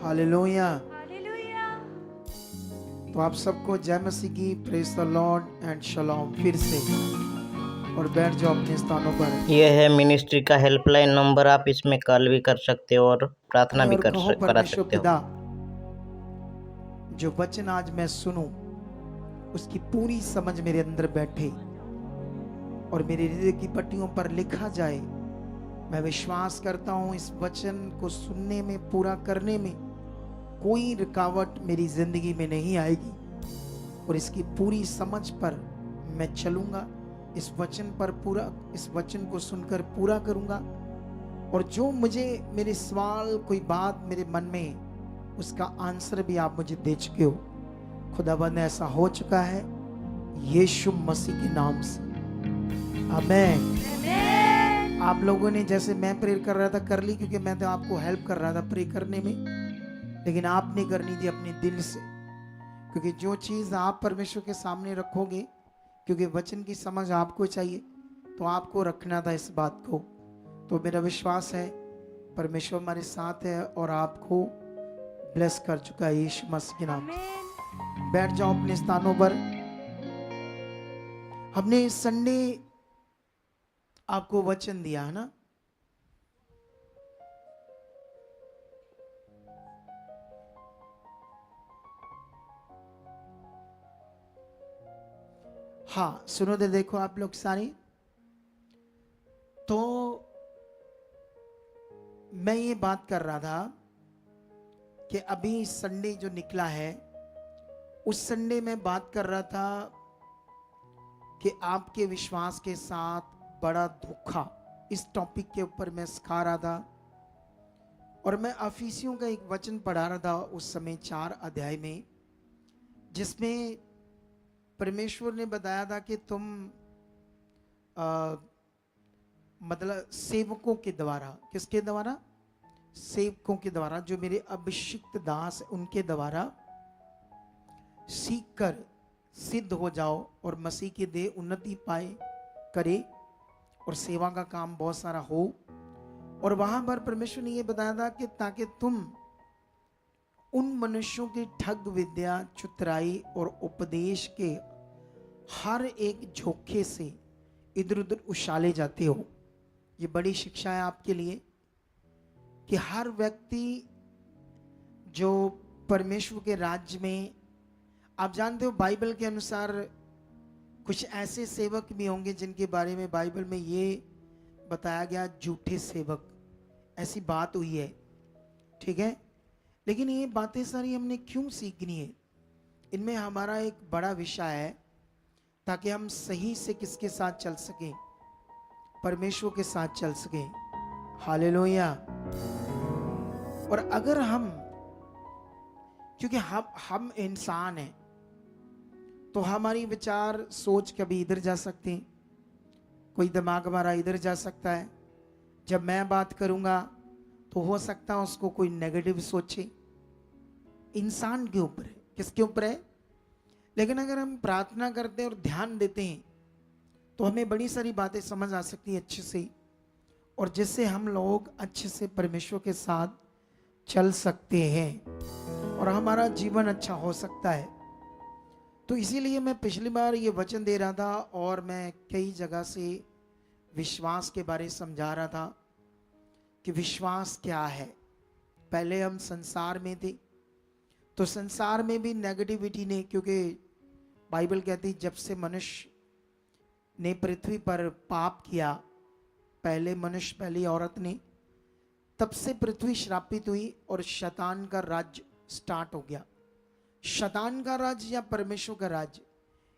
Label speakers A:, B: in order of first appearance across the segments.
A: Hallelujah.
B: Hallelujah.
A: तो आप सबको जय मसीह की, प्रेज द लॉर्ड एंड शलोम फिर से। और बैठ जाओ अपने स्थानों पर।
C: यह है मिनिस्ट्री का हेल्पलाइन नंबर। आप इसमें कॉल भी कर सकते हो और प्रार्थना भी
A: और कहो,
C: करा
A: परमेश्वर
C: सकते हो।
A: पिता, जो वचन आज मैं सुनूं उसकी पूरी समझ मेरे अंदर बैठे और मेरे हृदय की पट्टियों पर लिखा जाए। मैं विश्वास करता हूं इस वचन को सुनने में, पूरा करने में कोई रुकावट मेरी जिंदगी में नहीं आएगी और इसकी पूरी समझ पर मैं चलूंगा। इस वचन पर पूरा, इस वचन को सुनकर पूरा करूंगा। और जो मुझे मेरे सवाल, कोई बात मेरे मन में, उसका आंसर भी आप मुझे दे चुके हो। खुदाबंद ऐसा हो चुका है यीशु मसीह के नाम से, आमीन। आप लोगों ने जैसे मैं प्रेयर कर रहा था कर ली, क्योंकि मैं तो आपको हेल्प कर रहा था प्रे करने में, लेकिन आपने करनी थी अपने दिल से। क्योंकि जो चीज़ आप परमेश्वर के सामने रखोगे, क्योंकि वचन की समझ आपको चाहिए, तो आपको रखना था इस बात को। तो मेरा विश्वास है परमेश्वर हमारे साथ है और आपको ब्लेस कर चुका है यीशु मसीह के नाम से। बैठ जाओ अपने स्थानों पर। हमने संडे आपको वचन दिया है ना, हाँ सुनो दे, देखो आप लोग सारे। तो मैं ये बात कर रहा था कि अभी संडे जो निकला है, उस संडे में बात कर रहा था कि आपके विश्वास के साथ बड़ा धोखा, इस टॉपिक के ऊपर मैं सिखा रहा था। और मैं अफीसियों का एक वचन पढ़ा रहा था उस समय 4 अध्याय में, जिसमें परमेश्वर ने बताया था कि तुम मतलब सेवकों के द्वारा, किसके द्वारा? सेवकों के द्वारा, जो मेरे अभिषिक्त दास उनके द्वारा सीख कर सिद्ध हो जाओ और मसीह के देह उन्नति पाए करे और सेवा का काम बहुत सारा हो। और वहां पर परमेश्वर ने यह बताया था कि ताकि तुम उन मनुष्यों की ठग विद्या, चुतराई और उपदेश के हर एक झोंके से इधर उधर उछाले जाते हो। ये बड़ी शिक्षा है आपके लिए कि हर व्यक्ति जो परमेश्वर के राज्य में, आप जानते हो बाइबल के अनुसार कुछ ऐसे सेवक भी होंगे जिनके बारे में बाइबल में ये बताया गया, झूठे सेवक, ऐसी बात हुई है, ठीक है। लेकिन ये बातें सारी हमने क्यों सीखनी है? इनमें हमारा एक बड़ा विषय है, ताकि हम सही से किसके साथ चल सकें? परमेश्वर के साथ चल सकें। हालेलुया। और अगर हम, क्योंकि हम इंसान हैं, तो हमारी विचार सोच कभी इधर जा सकते हैं, कोई दिमाग हमारा इधर जा सकता है। जब मैं बात करूंगा तो हो सकता है उसको कोई नेगेटिव सोचे। इंसान के ऊपर है, किसके ऊपर है? लेकिन अगर हम प्रार्थना करते हैं और ध्यान देते हैं तो हमें बड़ी सारी बातें समझ आ सकती है अच्छे से, और जिससे हम लोग अच्छे से परमेश्वर के साथ चल सकते हैं और हमारा जीवन अच्छा हो सकता है। तो इसीलिए मैं पिछली बार ये वचन दे रहा था और मैं कई जगह से विश्वास के बारे समझा रहा था कि विश्वास क्या है। पहले हम संसार में थे, तो संसार में भी नेगेटिविटी ने, क्योंकि बाइबल कहती जब से मनुष्य ने पृथ्वी पर पाप किया, पहले मनुष्य पहली औरत ने, तब से पृथ्वी श्रापित हुई और शैतान का राज्य स्टार्ट हो गया। शैतान का राज्य या परमेश्वर का राज्य,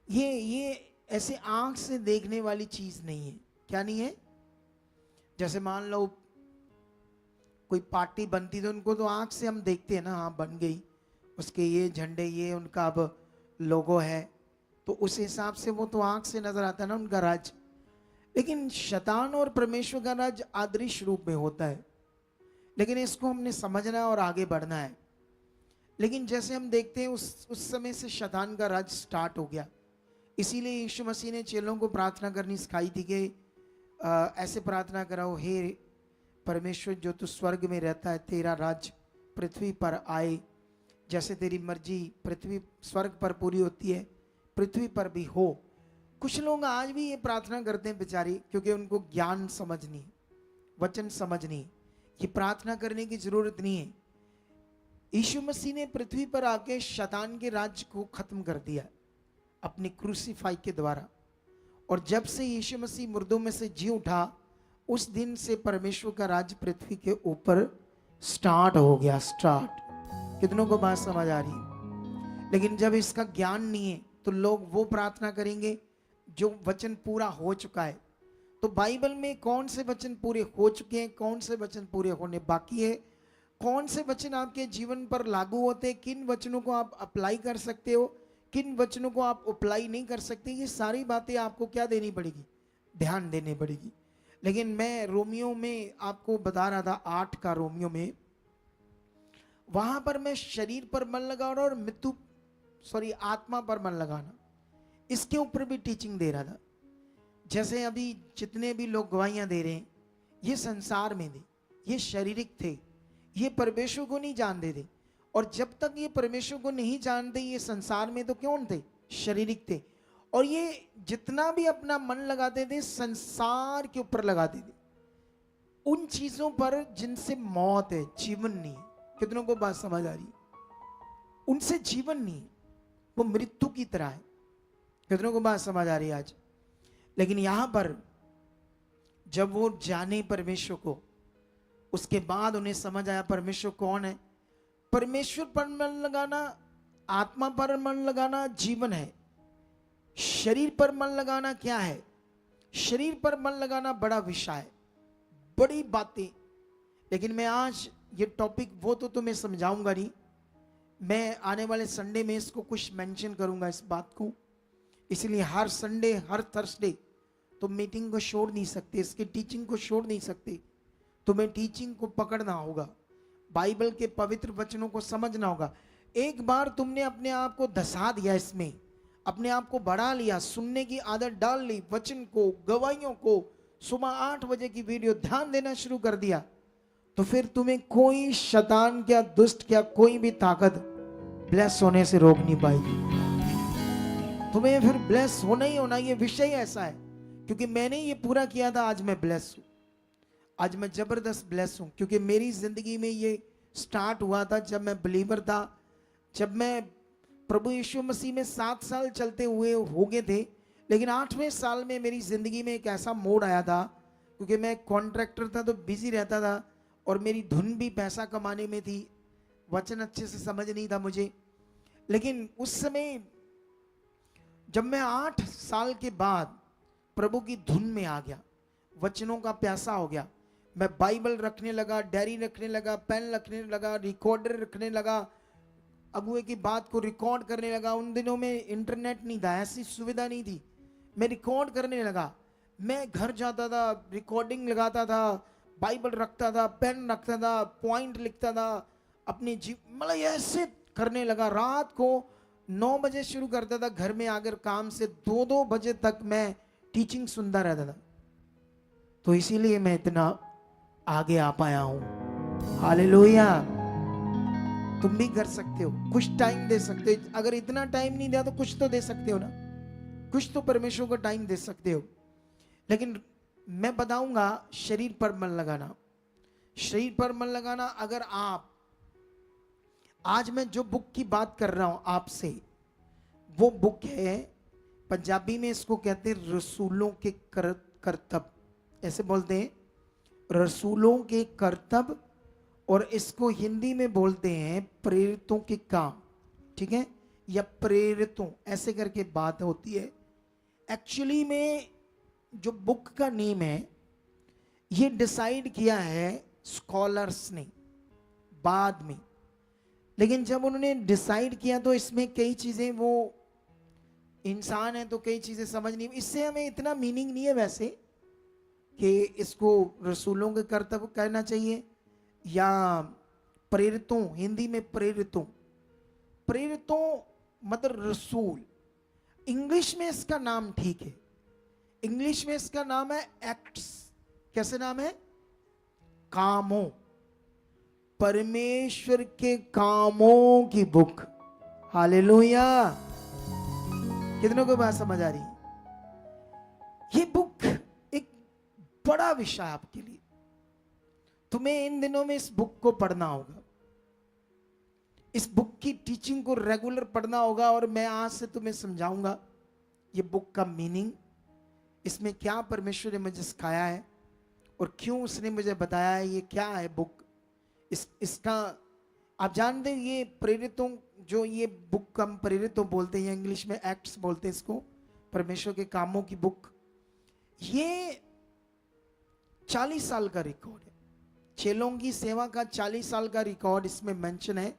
A: ये ऐसे आंख से देखने वाली चीज नहीं है। क्या नहीं है? जैसे मान लो कोई पार्टी बनती तो उनको तो आंख से हम देखते हैं ना, हाँ बन गई, उसके ये झंडे, ये उनका अब लोगो है, तो उस हिसाब से वो तो आंख से नजर आता है ना उनका राज्य। लेकिन शैतान और परमेश्वर का राज्य अदृश्य रूप में होता है, लेकिन इसको हमने समझना है और आगे बढ़ना है। लेकिन जैसे हम देखते हैं उस समय से शैतान का राज स्टार्ट हो गया। इसीलिए यीशु मसीह ने चेलों को प्रार्थना करनी सिखाई थी कि ऐसे प्रार्थना कराओ, हे परमेश्वर जो तू स्वर्ग में रहता है, तेरा राज पृथ्वी पर आए, जैसे तेरी मर्जी पृथ्वी स्वर्ग पर पूरी होती है पृथ्वी पर भी हो। कुछ लोग आज भी ये प्रार्थना करते हैं बेचारी, क्योंकि उनको ज्ञान समझ नहीं, वचन समझ नहीं। ये प्रार्थना करने की जरूरत नहीं है। यीशु मसीह ने पृथ्वी पर आके शैतान के राज्य को खत्म कर दिया अपने क्रूसीफाई के द्वारा। और जब से यीशु मसीह मुर्दों में से जी उठा, उस दिन से परमेश्वर का राज्य पृथ्वी के ऊपर स्टार्ट हो गया। स्टार्ट, कितनों को बात समझ आ रही है? लेकिन जब इसका ज्ञान नहीं है तो लोग वो प्रार्थना करेंगे जो वचन पूरा हो चुका है। तो बाइबल में कौन से वचन पूरे हो चुके हैं, कौन से वचन पूरे होने बाकी है, कौन से वचन आपके जीवन पर लागू होते हैं, किन वचनों को आप अप्लाई कर सकते हो, किन वचनों को आप अप्लाई नहीं कर सकते, ये सारी बातें आपको क्या देनी पड़ेगी, ध्यान देनी पड़ेगी। लेकिन मैं रोमियो में आपको बता रहा था, 8 का रोमियो में, वहां पर मैं शरीर पर मन लगाना और आत्मा पर मन लगाना, इसके ऊपर भी टीचिंग दे रहा था। जैसे अभी जितने भी लोग गवाहियां दे रहे हैं, ये संसार में थे, ये शारीरिक थे, ये परमेश्वर को नहीं जानते थे। और जब तक ये परमेश्वर को नहीं जानते, ये संसार में तो कौन थे, शारीरिक थे। और ये जितना भी अपना मन लगाते थे संसार के ऊपर लगाते थे, उन चीजों पर जिनसे मौत है, जीवन नहीं है। कितनों को बात समझ आ रही है? उनसे जीवन नहीं है, वो मृत्यु की तरह है। कितनों को बात समझ आ रही है आज? लेकिन यहां पर जब वो जाने परमेश्वर को, उसके बाद उन्हें समझ आया परमेश्वर कौन है। परमेश्वर पर मन लगाना, आत्मा पर मन लगाना जीवन है। शरीर पर मन लगाना क्या है? शरीर पर मन लगाना बड़ा विषय है, बड़ी बातें। लेकिन मैं आज ये टॉपिक वो तो तुम्हें समझाऊंगा नहीं, मैं आने वाले संडे में इसको कुछ मेंशन करूंगा इस बात को। इसलिए हर संडे, हर थर्सडे तुम मीटिंग को छोड़ नहीं सकते, इसकी टीचिंग को छोड़ नहीं सकते। तुम्हें टीचिंग को पकड़ना होगा, बाइबल के पवित्र वचनों को समझना होगा। एक बार तुमने अपने आप को धसा दिया, इसमें अपने आप को बढ़ा लिया, सुनने की आदत डाल ली, वचन को, गवाहियों को, सुबह 8 बजे की वीडियो ध्यान देना शुरू कर दिया, तो फिर तुम्हें कोई शैतान क्या, दुष्ट क्या, कोई भी ताकत ब्लेस होने से रोक नहीं पाएगी। तुम्हें फिर ब्लेस होना ही होना, ये विषय ऐसा है। क्योंकि मैंने ये पूरा किया था, आज मैं ब्लेस हूं, आज मैं जबरदस्त ब्लेस हूं। क्योंकि मेरी जिंदगी में ये स्टार्ट हुआ था जब मैं बिलीवर था, जब मैं प्रभु यीशु मसीह में 7 साल चलते हुए हो गए थे। लेकिन 8वें साल में मेरी जिंदगी में एक ऐसा मोड़ आया था, क्योंकि मैं कॉन्ट्रैक्टर था तो बिजी रहता था, और मेरी धुन भी पैसा कमाने में थी, वचन अच्छे से समझ नहीं था मुझे। लेकिन उस समय जब मैं 8 साल के बाद प्रभु की धुन में आ गया, वचनों का प्यासा हो गया, मैं बाइबल रखने लगा, डायरी रखने लगा, पेन रखने लगा, रिकॉर्डर रखने लगा, अगुए की बात को रिकॉर्ड करने लगा। उन दिनों में इंटरनेट नहीं था, ऐसी सुविधा नहीं थी। मैं रिकॉर्ड करने लगा, मैं घर जाता था, रिकॉर्डिंग लगाता था, बाइबल रखता था, पेन रखता था, पॉइंट लिखता था, अपनी मतलब ऐसे करने लगा। रात को 9 बजे शुरू करता था, घर में आकर काम से 2-2 बजे तक मैं टीचिंग सुनता रहता था। तो इसीलिए मैं इतना आगे आ पाया हूं। हालेलुया। तुम भी कर सकते हो, कुछ टाइम दे सकते हो। अगर इतना टाइम नहीं दिया तो कुछ तो दे सकते हो ना, कुछ तो परमेश्वर को टाइम दे सकते हो। लेकिन मैं बताऊंगा शरीर पर मन लगाना, शरीर पर मन लगाना। अगर आप, आज मैं जो बुक की बात कर रहा हूं आपसे, वो बुक है, पंजाबी में इसको कहते हैं रसूलों के करतब, ऐसे बोलते हैं, रसूलों के करतब। और इसको हिंदी में बोलते हैं प्रेरितों के काम, ठीक है, या प्रेरितों, ऐसे करके बात होती है। एक्चुअली में जो बुक का नेम है, ये डिसाइड किया है स्कॉलर्स ने बाद में। लेकिन जब उन्होंने डिसाइड किया तो इसमें कई चीजें, वो इंसान है तो कई चीजें समझ नहीं, इससे हमें इतना मीनिंग नहीं है वैसे कि इसको रसूलों के कर्तव्य कहना चाहिए या प्रेरितों। हिंदी में प्रेरितों, प्रेरितों मतलब रसूल। इंग्लिश में इसका नाम ठीक है, इंग्लिश में इसका नाम है एक्ट्स। कैसे नाम है? कामों। परमेश्वर के कामों की बुक। हालेलुया। कितनों को बात समझ आ रही? ये बुक एक बड़ा विषय है आपके लिए। तुम्हें इन दिनों में इस बुक को पढ़ना होगा, इस बुक की टीचिंग को रेगुलर पढ़ना होगा। और मैं आज से तुम्हें समझाऊंगा ये बुक का मीनिंग, इसमें क्या परमेश्वर ने मुझे सिखाया है और क्यों उसने मुझे बताया है ये क्या है बुक। इसका आप जानते हैं ये प्रेरितों, जो ये बुक का हम प्रेरितों बोलते हैं, इंग्लिश में एक्ट्स बोलते हैं इसको, परमेश्वर के कामों की बुक। ये 40 साल का रिकॉर्ड है, चेलों की सेवा का 40 साल का रिकॉर्ड इसमें मेंशन है।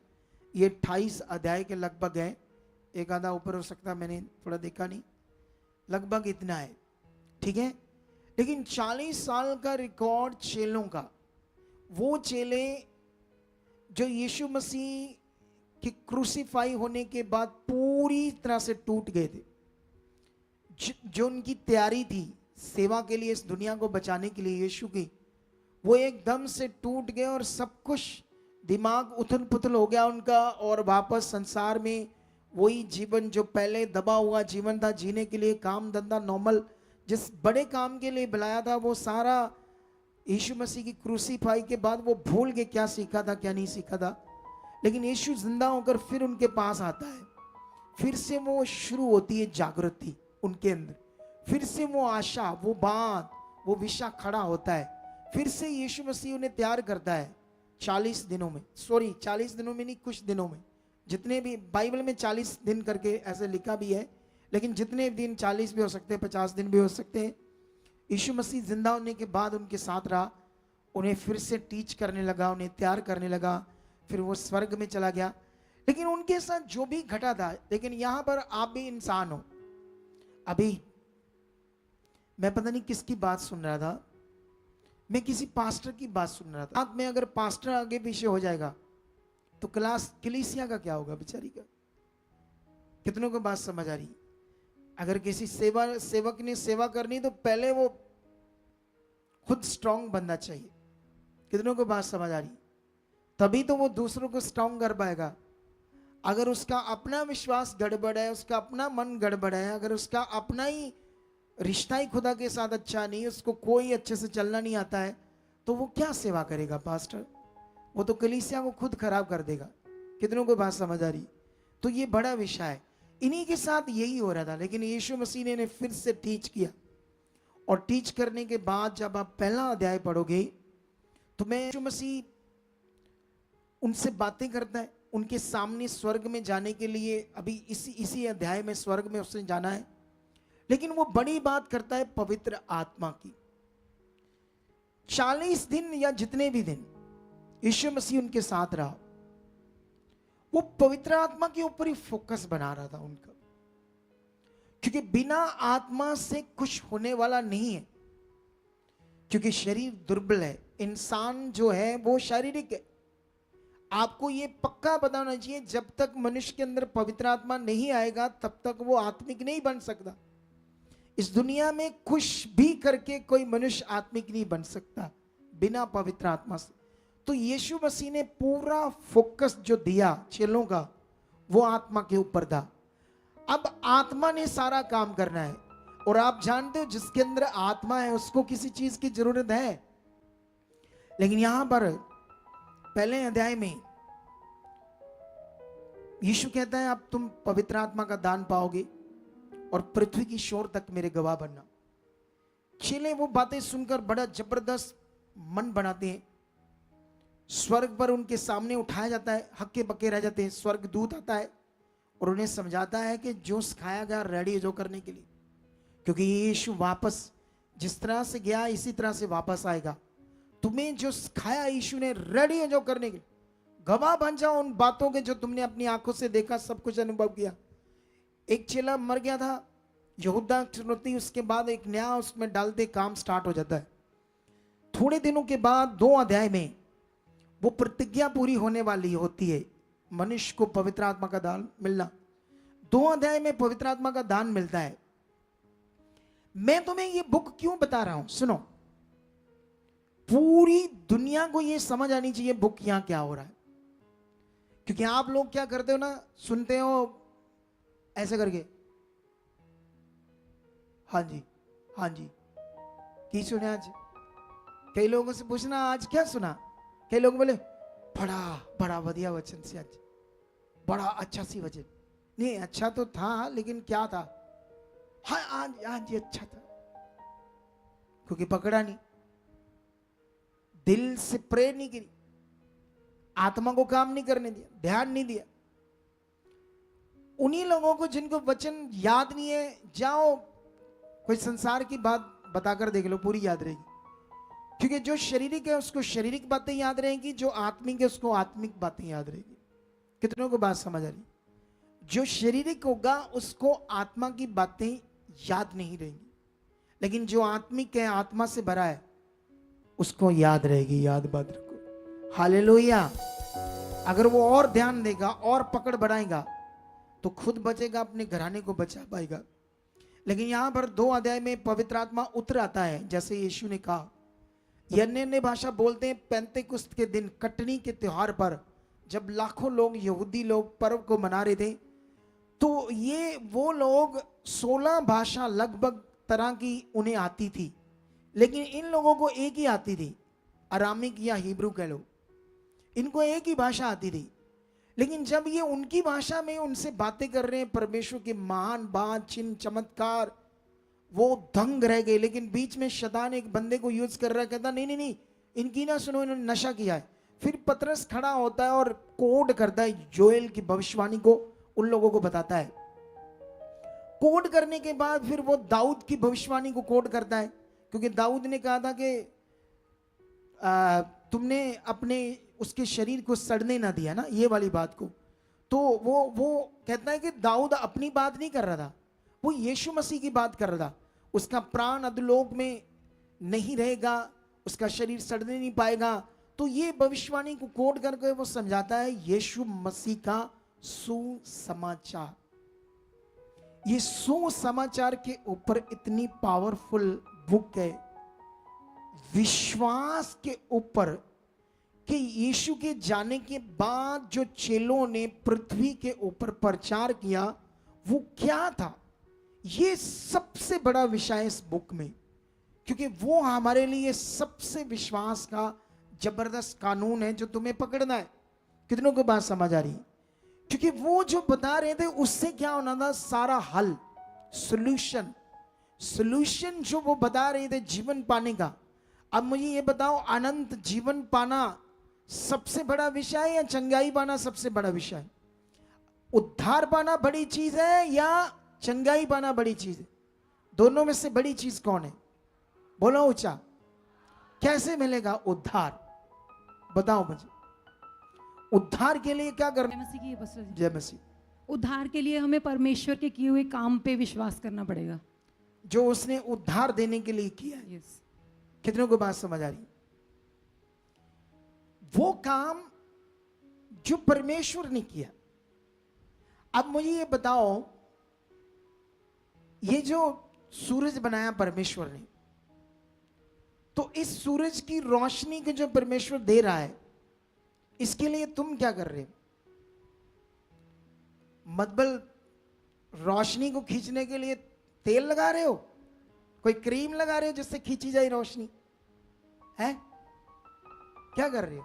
A: ये 28 अध्याय के लगभग है, एक आधा ऊपर हो सकता है, मैंने थोड़ा देखा नहीं, लगभग इतना है, ठीक है। लेकिन 40 साल का रिकॉर्ड चेलों का, वो चेले जो यीशु मसीह की क्रूसीफाई होने के बाद पूरी तरह से टूट गए थे, जो उनकी तैयारी थी सेवा के लिए, इस दुनिया को बचाने के लिए यीशु की, वो एकदम से टूट गए और सब कुछ दिमाग उथल पुथल हो गया उनका। और वापस संसार में वही जीवन जो पहले दबा हुआ जीवन था जीने के लिए, काम धंधा नॉर्मल, जिस बड़े काम के लिए बुलाया था वो सारा यीशु मसीह की क्रूसीफाई के बाद वो भूल गए क्या सीखा था क्या नहीं सीखा था। लेकिन यीशु जिंदा होकर फिर उनके पास आता है, फिर से वो शुरू होती है जागृति उनके अंदर, फिर से वो आशा, वो बात, वो विषय खड़ा होता है। फिर से यीशु मसीह उन्हें तैयार करता है 40 दिनों में, 40 दिनों में नहीं, कुछ दिनों में, जितने भी बाइबल में 40 दिन करके ऐसे लिखा भी है, लेकिन जितने दिन 40 भी हो सकते हैं, 50 दिन भी हो सकते हैं। यीशु मसीह जिंदा होने के बाद उनके साथ रहा, उन्हें फिर से टीच करने लगा, उन्हें तैयार करने लगा, फिर वो स्वर्ग में चला गया। लेकिन उनके साथ जो भी घटा था, लेकिन यहां पर आप भी इंसान हो। अभी मैं पता नहीं किसकी बात सुन रहा था, मैं किसी पास्टर की बात सुन रहा था। में अगर पास्टर आगे पीछे हो जाएगा तो क्लास कलीसिया का क्या होगा बेचारी का? कितनों को बात समझ आ रही? अगर किसी सेवक ने सेवा करनी तो पहले वो खुद स्ट्रांग बनना चाहिए। कितनों को बात समझ आ रही? तभी तो वो दूसरों को स्ट्रांग कर पाएगा। अगर उसका अपना विश्वास गड़बड़ है, उसका अपना मन गड़बड़ है, अगर उसका अपना ही रिश्ता ही खुदा के साथ अच्छा नहीं, उसको कोई अच्छे से चलना नहीं आता है, तो वो क्या सेवा करेगा पास्टर? वो तो कलीसिया को खुद खराब कर देगा। कितनों को बात समझ आ रही? तो ये बड़ा विषय है, इन्हीं के साथ यही हो रहा था। लेकिन यीशु मसीह ने फिर से टीच किया, और टीच करने के बाद जब आप पहला अध्याय पढ़ोगे तो मैं यीशु मसीह उनसे बातें करता है, उनके सामने स्वर्ग में जाने के लिए, अभी इसी अध्याय में स्वर्ग में उसने जाना है। लेकिन वो बड़ी बात करता है पवित्र आत्मा की। 40 दिन या जितने भी दिन यीशु मसीह उनके साथ रहा, वो पवित्र आत्मा के ऊपर ही फोकस बना रहा था उनका, क्योंकि बिना आत्मा से कुछ होने वाला नहीं है। क्योंकि शरीर दुर्बल है, इंसान जो है वो शारीरिक है। आपको ये पक्का पता होना चाहिए, जब तक मनुष्य के अंदर पवित्र आत्मा नहीं आएगा तब तक वो आत्मिक नहीं बन सकता। इस दुनिया में कुछ भी करके कोई मनुष्य आत्मिक नहीं बन सकता बिना पवित्र आत्मा से। तो यीशु मसीह ने पूरा फोकस जो दिया चेलों का, वो आत्मा के ऊपर था। अब आत्मा ने सारा काम करना है, और आप जानते हो जिसके अंदर आत्मा है उसको किसी चीज की जरूरत है। लेकिन यहां पर पहले अध्याय में यीशु कहता है अब तुम पवित्र आत्मा का दान पाओगे और पृथ्वी की शोर तक मेरे गवाह बनना। चेले वो बातें सुनकर बड़ा जबरदस्त मन बनाते हैं। स्वर्ग पर उनके सामने उठाया जाता है, हक्के बक्के रह जाते हैं। स्वर्ग दूत आता है और उन्हें समझाता है कि जो सिखाया गया रेडी है जो करने के लिए, क्योंकि यीशु वापस जिस तरह से गया इसी तरह से वापस आएगा। तुम्हें जो सिखाया यीशु ने, रेडी है जो करने के लिए। गवाह बन जाओ उन बातों के जो तुमने अपनी आंखों से देखा, सब कुछ अनुभव किया। एक चेला मर गया था, यहूदा चुनौती, उसके बाद एक नया उसमें डालते काम स्टार्ट हो जाता है। थोड़े दिनों के बाद 2 अध्याय में वो प्रतिज्ञा पूरी होने वाली होती है, मनुष्य को पवित्र आत्मा का दान मिलना। 2 अध्याय में पवित्र आत्मा का दान मिलता है। मैं तुम्हें ये बुक क्यों बता रहा हूं, सुनो। पूरी दुनिया को ये समझ आनी चाहिए बुक यहां क्या हो रहा है। क्योंकि आप लोग क्या करते हो ना, सुनते हो ऐसे करके, हाँ जी हाँ जी, की सुने आज? कई लोगों से पूछना आज क्या सुना, कई लोग बोले बड़ा बड़ा बढ़िया वचन से, आज बड़ा अच्छा सी वचन। नहीं, अच्छा तो था लेकिन क्या था? हाँ आज आज ये अच्छा था, क्योंकि पकड़ा नहीं, दिल से प्रेर नहीं करी, आत्मा को काम नहीं करने दिया, ध्यान नहीं दिया। उन्हीं लोगों को जिनको वचन याद नहीं है, जाओ कोई संसार की बात बताकर देख लो, पूरी याद रहेगी। क्योंकि जो शारीरिक है उसको शारीरिक बातें याद रहेंगी, जो आत्मिक है उसको आत्मिक बातें याद रहेगी। कितनों को बात समझ आ रही? जो शारीरिक होगा उसको आत्मा की बातें याद नहीं रहेंगी, लेकिन जो आत्मिक है, आत्मा से भरा है, उसको याद रहेगी। याद बात रखो, हालेलुया। अगर वो और ध्यान देगा और पकड़ बढ़ाएगा तो खुद बचेगा, अपने घराने को बचा पाएगा। लेकिन यहां पर 2 अध्याय में पवित्र आत्मा उतर आता है, जैसे यीशु ने कहा, ये अन्य भाषा बोलते हैं पेंतेकुस्त के दिन, कटनी के त्योहार पर, जब लाखों लोग, यहूदी लोग पर्व को मना रहे थे। तो ये वो लोग 16 भाषा लगभग तरह की उन्हें आती थी, लेकिन इन लोगों को एक ही आती थी, अरामिक या हिब्रू कह लो, इनको एक ही भाषा आती थी। लेकिन जब ये उनकी भाषा में उनसे बातें कर रहे हैं, परमेश्वर के महान बात, चिन्ह, चमत्कार, वो दंग रह गए। लेकिन बीच में शैतान एक बंदे को यूज कर रहा है, कहता नहीं नहीं नहीं, इनकी ना सुनो, इन्होंने नशा किया है। फिर पतरस खड़ा होता है और कोड करता है, जोएल की भविष्यवाणी को उन लोगों को बताता है। कोड करने के बाद फिर वो दाऊद की भविष्यवाणी को कोड करता है, क्योंकि दाऊद ने कहा था कि तुमने अपने उसके शरीर को सड़ने ना दिया ना, ये वाली बात को। तो वो कहता है कि दाऊद अपनी बात नहीं कर रहा था, वो यीशु मसीह की बात कर रहा था। उसका प्राण अधोलोक में नहीं रहेगा, उसका शरीर सड़ने नहीं पाएगा। तो ये भविष्यवाणी को कोट करके वो समझाता है यीशु मसीह का सुसमाचार। ये सुसमाचार के ऊपर इतनी पावरफुल बुक है, विश्वास के ऊपर, कि यीशु के जाने के बाद जो चेलों ने पृथ्वी के ऊपर प्रचार किया वो क्या था, ये सबसे बड़ा विषय इस बुक में। क्योंकि वो हमारे लिए सबसे विश्वास का जबरदस्त कानून है जो तुम्हें पकड़ना है। कितनों को बात समझ आ रही है? क्योंकि वो जो बता रहे थे उससे क्या होना था, सारा हल, सॉल्यूशन, सॉल्यूशन जो वो बता रहे थे जीवन पाने का। अब मुझे ये बताओ, अनंत जीवन पाना सबसे बड़ा विषय है या चंगाई पाना सबसे बड़ा विषय है? उद्धार पाना बड़ी चीज है या चंगाई पाना बड़ी चीज है? दोनों में से बड़ी चीज कौन है? बोलो ऊंचा। कैसे मिलेगा उद्धार? बताओ मुझे। उद्धार के लिए क्या करना?
B: जय मसीह की बस।
A: जय मसीह।
B: उद्धार के लिए हमें परमेश्वर के किए हुए काम पे विश्वास करना पड़ेगा,
A: जो उसने उद्धार देने के लिए किया है।
B: यस।
A: कितनों को बात समझ आ रही? वो काम जो परमेश्वर ने किया। अब मुझे ये बताओ, ये जो सूरज बनाया परमेश्वर ने, तो इस सूरज की रोशनी को जो परमेश्वर दे रहा है, इसके लिए तुम क्या कर रहे हो? मतलब रोशनी को खींचने के लिए तेल लगा रहे हो, कोई क्रीम लगा रहे हो जिससे खींची जाए रोशनी है? क्या कर रहे हो?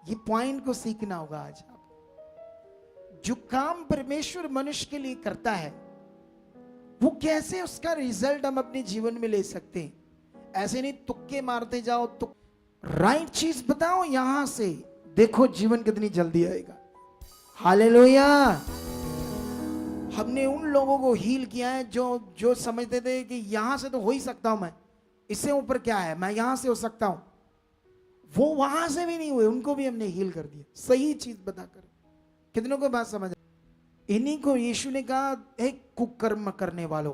A: ये पॉइंट को सीखना होगा आज। आप जो काम परमेश्वर मनुष्य के लिए करता है, वो कैसे उसका रिजल्ट हम अपने जीवन में ले सकते हैं। ऐसे नहीं तुक्के मारते जाओ, तो राइट चीज बताओ, यहां से देखो जीवन कितनी जल्दी आएगा। हालेलुया। हमने उन लोगों को हील किया है जो समझते थे कि यहां से तो हो ही सकता हूं मैं, इससे ऊपर क्या है, मैं यहां से हो सकता हूं। वो वहां से भी नहीं हुए, उनको भी हमने हील कर दिया सही चीज बताकर। कितनों को बात समझ? इन्हीं को यीशु ने कहा, एक कुकर्म करने वालों,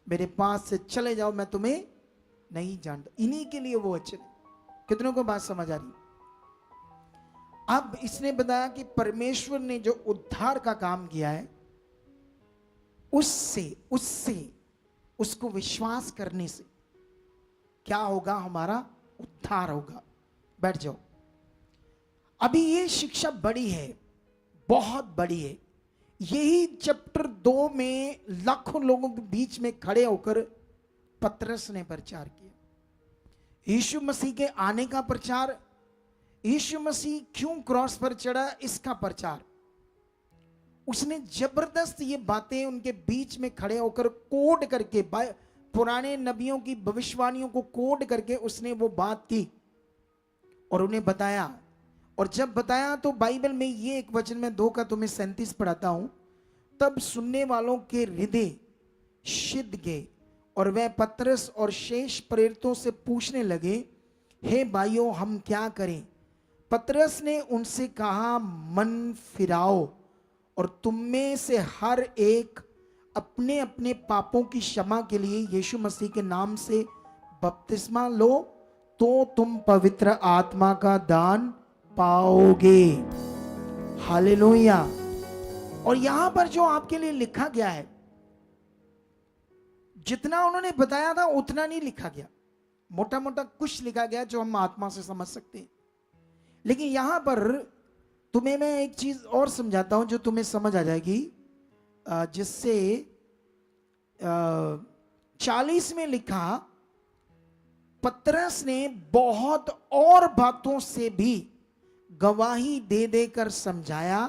A: मेरे पास से चले जाओ, मैं तुम्हें नहीं जानता। इन्हीं के लिए वो वचन। कितनों को बात समझ आ रही? अब इसने बताया कि परमेश्वर ने जो उद्धार का काम किया है, उससे उसको विश्वास करने से क्या होगा? हमारा उद्धार होगा। बैठ जाओ। अभी ये शिक्षा बड़ी है, बहुत बड़ी है। यही चैप्टर 2 में लाखों लोगों के बीच में खड़े होकर पतरस ने प्रचार किया। यीशु मसीह के आने का प्रचार, यीशु मसीह क्यों क्रॉस पर चढ़ा इसका प्रचार। उसने जबरदस्त ये बातें उनके बीच में खड़े होकर कोड करके, पुराने नबियों की भविष्यवाणियों को कोड करके उसने वो बात की और उन्हें बताया। और जब बताया तो बाइबल में ये एक वचन में 2 का तुम्हें 37 पढ़ाता हूं। तब सुनने वालों के हृदय सिद्ध गए और वह पतरस और शेष प्रेरितों से पूछने लगे, हे भाइयों हम क्या करें? पतरस ने उनसे कहा, मन फिराओ और तुम में से हर एक अपने अपने पापों की क्षमा के लिए यीशु मसीह के नाम से बपतिस्मा लो, तो तुम पवित्र आत्मा का दान पाओगे। हालेलुया। और यहां पर जो आपके लिए लिखा गया है, जितना उन्होंने बताया था उतना नहीं लिखा गया। मोटा मोटा कुछ लिखा गया जो हम आत्मा से समझ सकते हैं। लेकिन यहां पर तुम्हें मैं एक चीज और समझाता हूं जो तुम्हें समझ आ जाएगी, जिससे 40 में लिखा, पतरस ने बहुत और बातों से भी गवाही दे देकर समझाया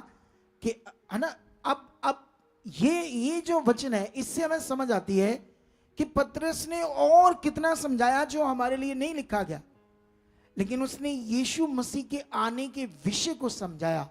A: कि, है ना। अब ये जो वचन है इससे हमें समझ आती है कि पतरस ने और कितना समझाया जो हमारे लिए नहीं लिखा गया। लेकिन उसने यीशु मसीह के आने के विषय को समझाया,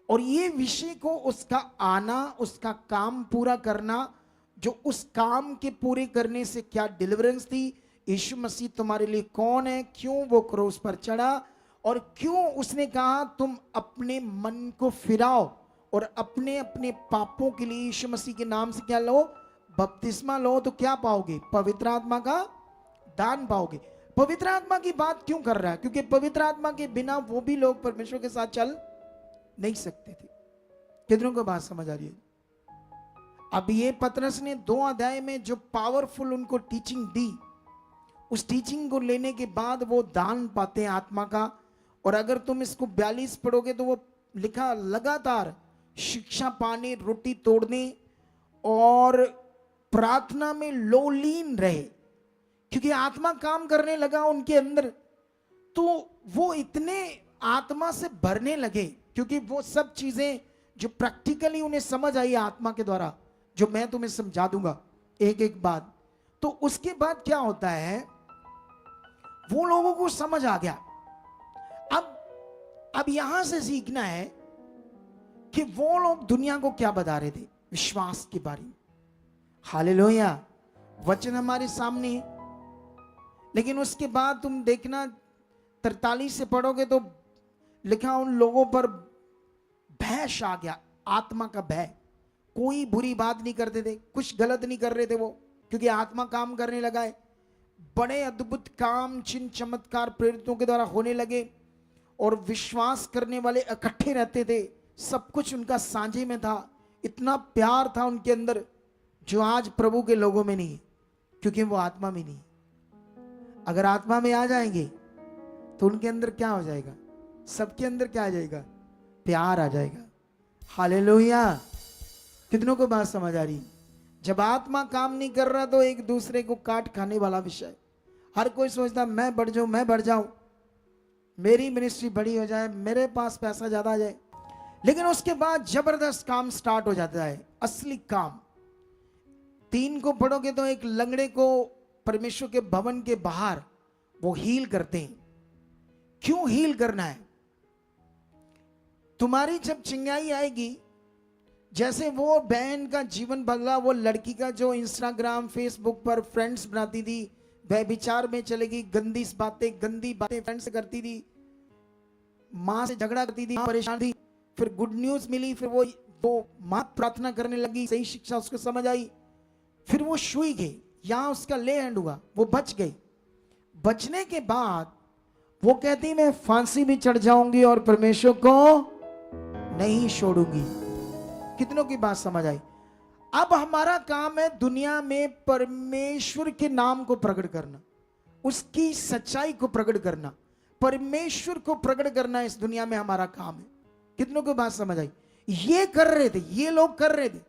A: और ये विषय को उसका आना, उसका काम पूरा करना, जो उस काम के पूरे करने से क्या डिलीवरेंस थी, यीशु मसीह तुम्हारे लिए कौन है, क्यों वो क्रूस पर चढ़ा, और क्यों उसने कहा तुम अपने मन को फिराओ और अपने अपने पापों के लिए यीशु मसीह के नाम से क्या लो, बपतिस्मा लो, तो क्या पाओगे? पवित्र आत्मा का दान पाओगे। पवित्र आत्मा की बात क्यों कर रहा है? क्योंकि पवित्र आत्मा के बिना वो भी लोग परमेश्वर के साथ चल नहीं सकते थे। कितनों को बात समझ आ रही है? अब ये पतरस ने 2 अध्याय में जो पावरफुल उनको टीचिंग दी, उस टीचिंग को लेने के बाद वो दान पाते हैं आत्मा का। और अगर तुम इसको 42 पढ़ोगे तो वो लिखा, लगातार शिक्षा पाने, रोटी तोड़ने और प्रार्थना में लोलीन रहे, क्योंकि आत्मा काम करने लगा उनके अंदर। तो वो इतने आत्मा से भरने लगे, क्योंकि वो सब चीजें जो प्रैक्टिकली उन्हें समझ आई आत्मा के द्वारा, जो मैं तुम्हें समझा दूंगा एक एक बात। तो उसके बाद क्या होता है, वो लोगों को समझ आ गया। अब यहां से सीखना है कि वो लोग दुनिया को क्या बता रहे थे विश्वास के बारे में। हालेलुया। वचन हमारे सामने है, लेकिन उसके बाद तुम देखना 43 से पढ़ोगे तो लिखा, उन लोगों पर भय आ गया, आत्मा का भय। कोई बुरी बात नहीं करते थे, कुछ गलत नहीं कर रहे थे वो, क्योंकि आत्मा काम करने लगा है। बड़े अद्भुत काम, चिन्ह चमत्कार प्रेरितों के द्वारा होने लगे, और विश्वास करने वाले इकट्ठे रहते थे। सब कुछ उनका साझे में था। इतना प्यार था उनके अंदर जो आज प्रभु के लोगों में नहीं है, क्योंकि वो आत्मा में नहीं। अगर आत्मा में आ जाएंगे तो उनके अंदर क्या हो जाएगा? सबके अंदर क्या आ जाएगा? प्यार आ जाएगा। हालेलुया। कितनों को बात समझ आ रही? जब आत्मा काम नहीं कर रहा तो एक दूसरे को काट खाने वाला विषय। हर कोई सोचता मैं बढ़ जाऊं, मैं बढ़ जाऊं, मेरी मिनिस्ट्री बड़ी हो जाए, मेरे पास पैसा ज्यादा आ जाए। लेकिन उसके बाद जबरदस्त काम स्टार्ट हो जाता है, असली काम। 3 को पढ़ोगे तो एक लंगड़े को परमेश्वर के भवन के बाहर वो हील करते हैं। क्यों हील करना है? तुम्हारी जब चिंगाई आएगी, जैसे वो बहन का जीवन बदला, वो लड़की का जो इंस्टाग्राम फेसबुक पर फ्रेंड्स बनाती थी, वह विचार में चलेगी, गंदी बातें फ्रेंड से करती थी, माँ से झगड़ा करती थी, परेशान थी। फिर गुड न्यूज मिली, फिर वो माँ प्रार्थना करने लगी, सही शिक्षा उसको समझ आई, फिर वो छुई गई, यहां उसका ले हैंड हुआ, वो बच गई। बचने के बाद वो कहती मैं फांसी भी चढ़ जाऊंगी और परमेश्वर को नहीं छोड़ूंगी। कितनों की बात समझ आई? अब हमारा काम है दुनिया में परमेश्वर के नाम को प्रकट करना, उसकी सच्चाई को प्रकट करना, परमेश्वर को प्रकट करना इस दुनिया में हमारा काम है। कितनों को बात समझ आई? ये कर रहे थे, ये लोग कर रहे थे,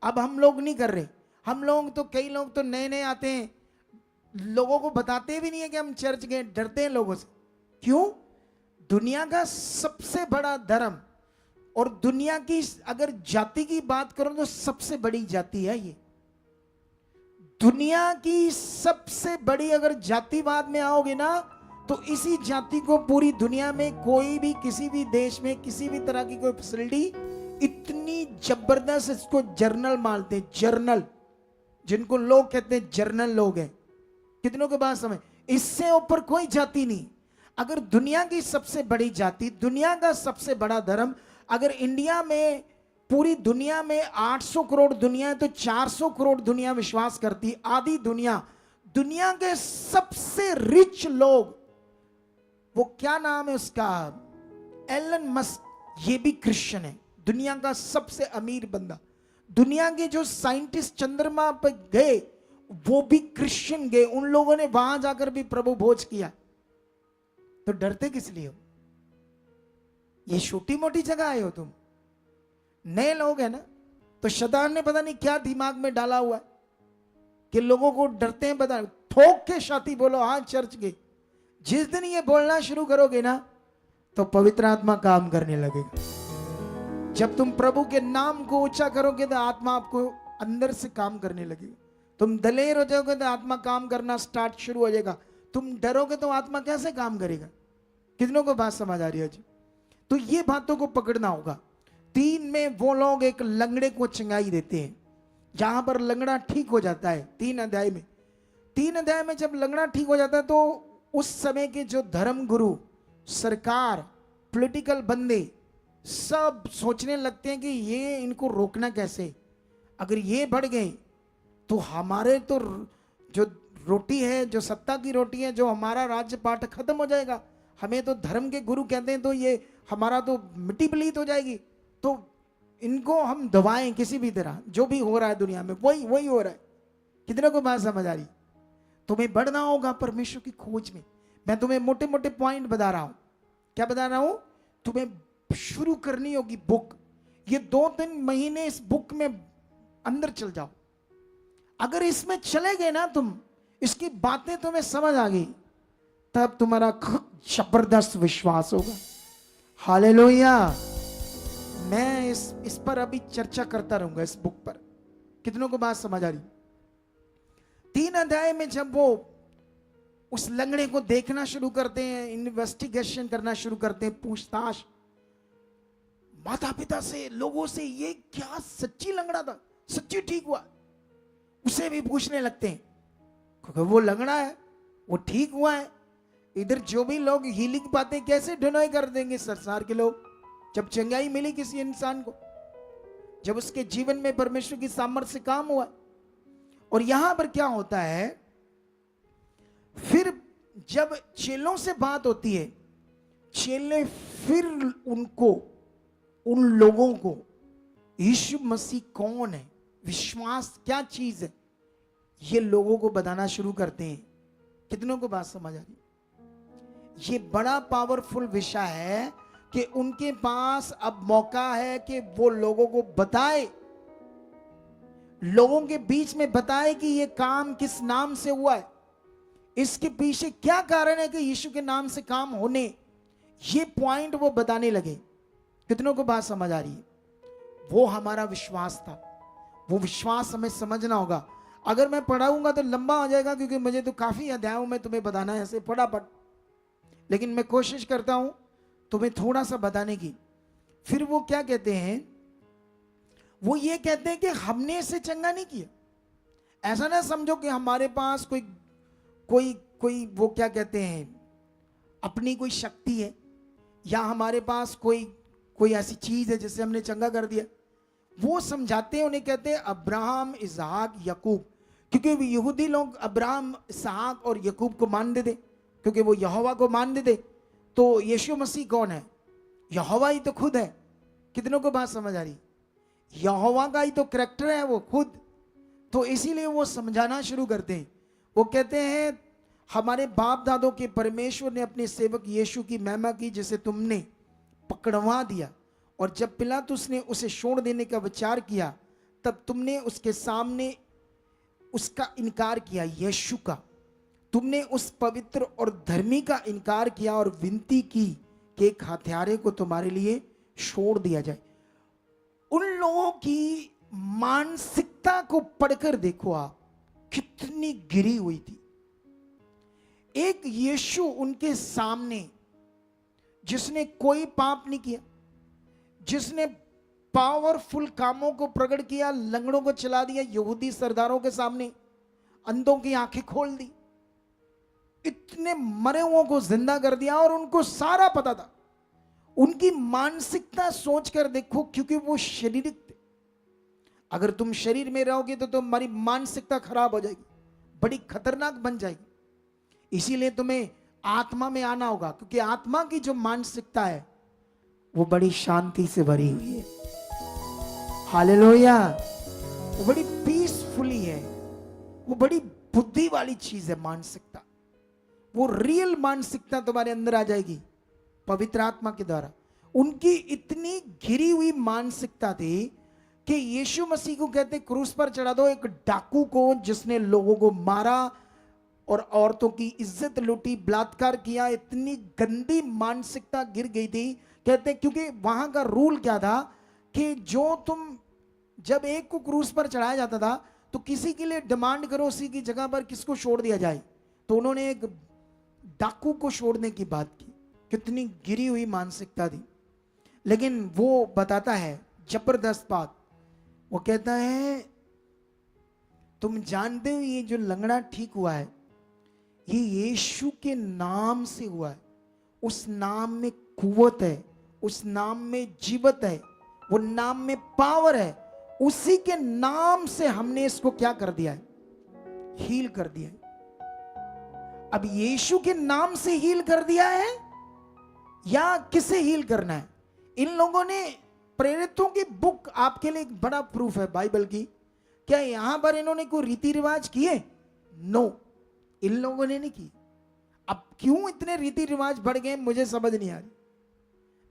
A: अब हम लोग नहीं कर रहे। हम लोग तो, कई लोग तो नए नए आते हैं, लोगों को बताते भी नहीं है कि हम चर्च गए, डरते हैं लोगों से। क्यों? दुनिया का सबसे बड़ा धर्म और दुनिया की अगर जाति की बात करो तो सबसे बड़ी जाति है ये। दुनिया की सबसे बड़ी, अगर जातिवाद में आओगे ना, तो इसी जाति को पूरी दुनिया में कोई भी, किसी भी देश में, किसी भी तरह की कोई फैसिलिटी, इतनी जबरदस्त इसको जर्नल मानते हैं, जर्नल, जिनको लोग कहते हैं जर्नल लोग हैं। कितनों के बात समझ? इससे ऊपर कोई जाति नहीं। अगर दुनिया की सबसे बड़ी जाति, दुनिया का सबसे बड़ा धर्म, अगर इंडिया में, पूरी दुनिया में 800 करोड़ दुनिया है तो 400 करोड़ दुनिया विश्वास करती, आधी दुनिया, दुनिया के सबसे रिच लोग, वो क्या नाम है उसका, एलन मस्क, ये भी क्रिश्चियन है, दुनिया का सबसे अमीर बंदा। दुनिया के जो साइंटिस्ट चंद्रमा पर गए वो भी क्रिश्चियन गए, उन लोगों ने वहां जाकर भी प्रभु भोज किया। तो डरते किस लिए हो? ये छोटी मोटी जगह आए हो तुम, नए लोग हैं ना, तो शैतान ने पता नहीं क्या दिमाग में डाला हुआ है कि लोगों को डरते हैं। बता, ठोक के छाती बोलो हाँ चर्च के। जिस दिन ये बोलना शुरू करोगे ना, तो पवित्र आत्मा काम करने लगेगा। जब तुम प्रभु के नाम को ऊंचा करोगे तो आत्मा आपको अंदर से काम करने लगेगा। तुम दलेर हो जाओगे तो आत्मा काम करना स्टार्ट शुरू हो जाएगा। तुम डरोगे तो आत्मा कैसे काम करेगा? कितनों को बात समझ आ रही है जी? तो ये बातों को पकड़ना होगा। 3 में वो लोग एक लंगड़े को चंगाई देते हैं, जहां पर लंगड़ा ठीक हो जाता है। 3 अध्याय में, 3 अध्याय में जब लंगड़ा ठीक हो जाता है तो उस समय के जो धर्म गुरु, सरकार, पॉलिटिकल बंदे सब सोचने लगते हैं कि ये इनको रोकना कैसे। अगर ये बढ़ गए तो हमारे तो जो रोटी है, जो सत्ता की रोटी है, जो हमारा राज्य पाठ खत्म हो जाएगा। हमें तो धर्म के गुरु कहते हैं तो ये हमारा तो मिट्टी पलीत हो जाएगी। तो इनको हम दबाएं किसी भी तरह, जो भी हो रहा है दुनिया में वही हो रहा है। कितने को बात समझ आ रही? तुम्हें बढ़ना होगा परमेश्वर की खोज में। मैं तुम्हें मोटे मोटे पॉइंट बता रहा हूं। क्या बता रहा हूं? तुम्हें शुरू करनी होगी बुक। ये 2-3 महीने इस बुक में अंदर चल जाओ। अगर इसमें चले गए ना तुम, इसकी बातें तुम्हें समझ आ गई, तब तुम्हारा जबरदस्त विश्वास होगा। हालेलुया। मैं इस पर अभी चर्चा करता रहूंगा, इस बुक पर। कितनों को बात समझ आ रही? 3 अध्याय में जब वो उस लंगड़े को देखना शुरू करते हैं, इन्वेस्टिगेशन करना शुरू करते हैं, पूछताछ माता पिता से, लोगों से, ये क्या सच्ची लंगड़ा था, सच्ची ठीक हुआ? उसे भी पूछने लगते हैं, क्योंकि वो लंगड़ा है, वो ठीक हुआ है। इधर जो भी लोग हीलिंग बातें कैसे डिनाई कर देंगे संसार के लोग, जब चंगाई मिली किसी इंसान को, जब उसके जीवन में परमेश्वर की सामर्थ्य से काम हुआ। और यहां पर क्या होता है, फिर जब चेलों से बात होती है, चेले फिर उनको, उन लोगों को यीशु मसीह कौन है, विश्वास क्या चीज है, ये लोगों को बताना शुरू करते हैं। कितनों को बात समझ आ रही? ये बड़ा पावरफुल विषय है कि उनके पास अब मौका है कि वो लोगों को बताए, लोगों के बीच में बताए कि ये काम किस नाम से हुआ है, इसके पीछे क्या कारण है कि यीशु के नाम से काम होने। ये पॉइंट वो बताने लगे। कितनों को बात समझ आ रही है? वो हमारा विश्वास था। वो विश्वास हमें समझना होगा। अगर मैं पढ़ाऊंगा तो लंबा हो जाएगा, क्योंकि मुझे तो काफी अध्यायों में तुम्हें बताना है ऐसे फटाफट, लेकिन मैं कोशिश करता हूं तुम्हें थोड़ा सा बताने की। फिर वो क्या कहते हैं, वो ये कहते हैं कि हमने इसे चंगा नहीं किया। ऐसा ना समझो कि हमारे पास कोई वो क्या कहते हैं, अपनी कोई शक्ति है, या हमारे पास कोई ऐसी चीज है जिससे हमने चंगा कर दिया। वो समझाते हैं, उन्हें कहते हैं अब्राहम, इसहाक, याकूब। क्योंकि यहूदी लोग अब्राहम, इसहाक और याकूब को मानते थे, क्योंकि वो यहोवा को मानते थे। तो यीशु मसीह कौन है? यहोवा ही तो खुद है। कितनों को बात समझ आ रही? यहोवा का ही तो कैरेक्टर है वो खुद। तो इसीलिए वो समझाना शुरू करते हैं। वो कहते हैं हमारे बाप दादों के परमेश्वर ने अपने सेवक यीशु की महिमा की, जिसे तुमने पकड़वा दिया, और जब पिलातुस ने उसे छोड़ देने का विचार किया तब तुमने उसके सामने उसका इनकार किया। यीशु का तुमने उस पवित्र और धर्मी का इनकार किया और विनती की कि एक हत्यारे को तुम्हारे लिए छोड़ दिया जाए। उन लोगों की मानसिकता को पढ़कर देखो आप, कितनी गिरी हुई थी। एक यीशु उनके सामने जिसने कोई पाप नहीं किया, जिसने पावरफुल कामों को प्रकट किया, लंगड़ों को चला दिया, यहूदी सरदारों के सामने अंधों की आंखें खोल दी, इतने मरे हुओं को जिंदा कर दिया, और उनको सारा पता था। उनकी मानसिकता सोचकर देखो, क्योंकि वो शारीरिक थे। अगर तुम शरीर में रहोगे तो तुम्हारी मानसिकता खराब हो जाएगी, बड़ी खतरनाक बन जाएगी। इसीलिए तुम्हें आत्मा में आना होगा, क्योंकि आत्मा की जो मानसिकता है वो बड़ी शांति से भरी हुई है। हालेलुया। वो बड़ी पीसफुली है, वो बड़ी बुद्धि वाली चीज है मानसिकता। वो रियल मानसिकता तुम्हारे अंदर आ जाएगी पवित्र आत्मा के द्वारा। उनकी इतनी घिरी हुई मानसिकता थी कि यीशु मसीह को कहते क्रूस पर चढ़ा दो, एक डाकू को जिसने लोगों को मारा और औरतों की इज्जत लूटी, बलात्कार किया। इतनी गंदी मानसिकता गिर गई थी, कहते क्योंकि वहां का रूल क्या था कि जब एक को क्रूस पर चढ़ाया जाता था तो किसी के लिए डिमांड करो उसी की जगह पर किसको छोड़ दिया जाए, तो उन्होंने एक डाकू को छोड़ने की बात की। कितनी गिरी हुई मानसिकता थी। लेकिन वो बताता है जबरदस्त बात, वो कहता है तुम जानते हो ये जो लंगड़ा ठीक हुआ है ये यीशु के नाम से हुआ है। उस नाम में कुव्वत है, उस नाम में जीवत है, वो नाम में पावर है। उसी के नाम से हमने इसको क्या कर दिया है, हील कर दिया है। अब यीशु के नाम से हील कर दिया है या किसे हील करना है? इन लोगों ने, प्रेरितों की बुक आपके लिए एक बड़ा प्रूफ है बाइबल की। क्या यहां पर इन्होंने कोई रीति रिवाज किए? नो, इन लोगों ने नहीं की। अब क्यों इतने रीति रिवाज बढ़ गए मुझे समझ नहीं आ रही,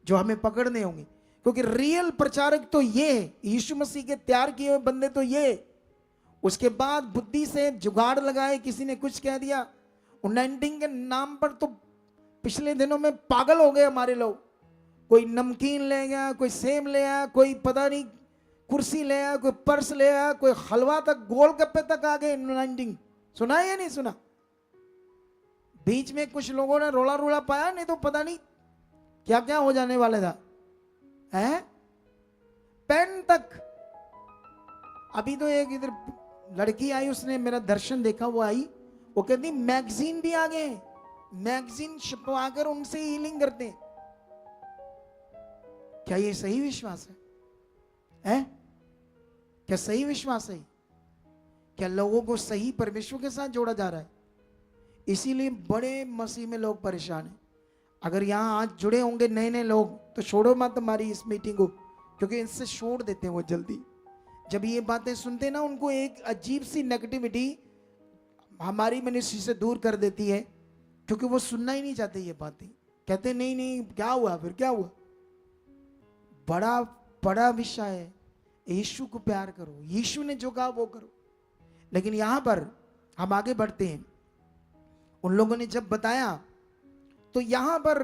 A: जो हमें पकड़ने होंगे। क्योंकि रियल प्रचारक तो ये है, यीशु मसीह के तैयार किए हुए बंदे तो ये। उसके बाद बुद्धि से जुगाड़ लगाए, किसी ने कुछ कह दिया, अनॉइंटिंग के नाम पर तो पिछले दिनों में पागल हो गए हमारे लोग। कोई नमकीन ले गया, कोई सेब ले आया, कोई पता नहीं कुर्सी ले आया, कोई पर्स ले आया, कोई हलवा तक, गोलगप्पे तक आ गए। अनॉइंटिंग सुना या नहीं सुना? बीच में कुछ लोगों ने रोला रोला पाया, नहीं तो पता नहीं क्या क्या हो जाने वाला था। है पेन तक। अभी तो एक इधर लड़की आई, उसने मेरा दर्शन देखा, वो आई, वो कहती मैगजीन भी आ गए, मैगजीन छपवाकर उनसे हीलिंग करते हैं। क्या ये सही विश्वास है? क्या सही विश्वास है? क्या लोगों को सही परमेश्वर के साथ जोड़ा जा रहा है? इसीलिए बड़े मसीह में लोग परेशान हैं। अगर यहाँ आज जुड़े होंगे नए नए लोग तो छोड़ो मत हमारी इस मीटिंग को, क्योंकि इससे छोड़ देते हैं वो जल्दी। जब ये बातें सुनते ना, उनको एक अजीब सी नेगेटिविटी हमारी मिनिस्ट्री से दूर कर देती है, क्योंकि वो सुनना ही नहीं चाहते ये बातें। कहते नहीं नहीं क्या हुआ, फिर क्या हुआ? बड़ा बड़ा विषय है, यीशु को प्यार करो, यीशु ने जो कहा वो करो। लेकिन यहां पर हम आगे बढ़ते हैं। उन लोगों ने जब बताया तो यहां पर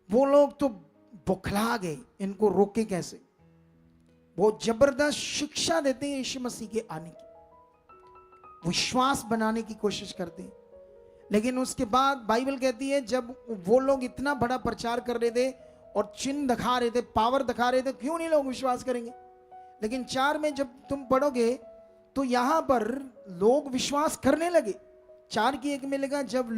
A: वो लोग तो बौखला गए, इनको रोके कैसे। वो जबरदस्त शिक्षा देते हैं यीशु मसीह के आने की, विश्वास बनाने की कोशिश करते हैं। लेकिन उसके बाद बाइबल कहती है जब वो लोग इतना बड़ा प्रचार कर रहे थे और चिन्ह दिखा रहे थे, पावर दिखा रहे थे, क्यों नहीं लोग विश्वास करेंगे? लेकिन 4 में जब तुम पढ़ोगे तो यहां पर लोग विश्वास करने लगे। 4:1 में लिखा जब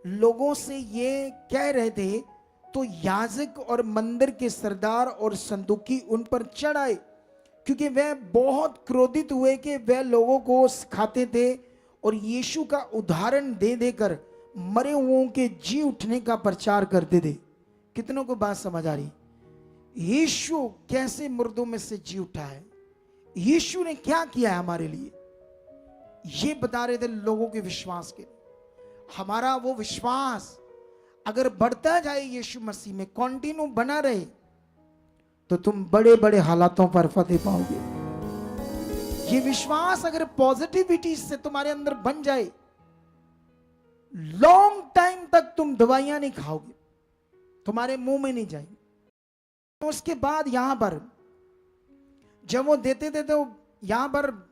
A: लोगों से ये कह रहे थे तो याजक और मंदिर के सरदार और संदूकी उन पर चढ़ आए, क्योंकि वह बहुत क्रोधित हुए कि वह लोगों को सिखाते थे और यीशु का उदाहरण दे देकर मरे हुओं के जी उठने का प्रचार करते थे। कितनों को बात समझ आ रही? यीशु कैसे मुर्दों में से जी उठा है, यीशु ने क्या किया है हमारे लिए। ये बता रहे थे लोगों के विश्वास के। हमारा वो विश्वास अगर बढ़ता जाए यीशु मसीह में, कंटिन्यू बना रहे, तो तुम बड़े बड़े हालातों पर फतेह पाओगे। ये विश्वास अगर पॉजिटिविटी से तुम्हारे अंदर बन जाए, लॉन्ग टाइम तक तुम दवाइयां नहीं खाओगे, तुम्हारे मुंह में नहीं जाएगी। उसके बाद यहां पर जब वो देते थे तो यहां पर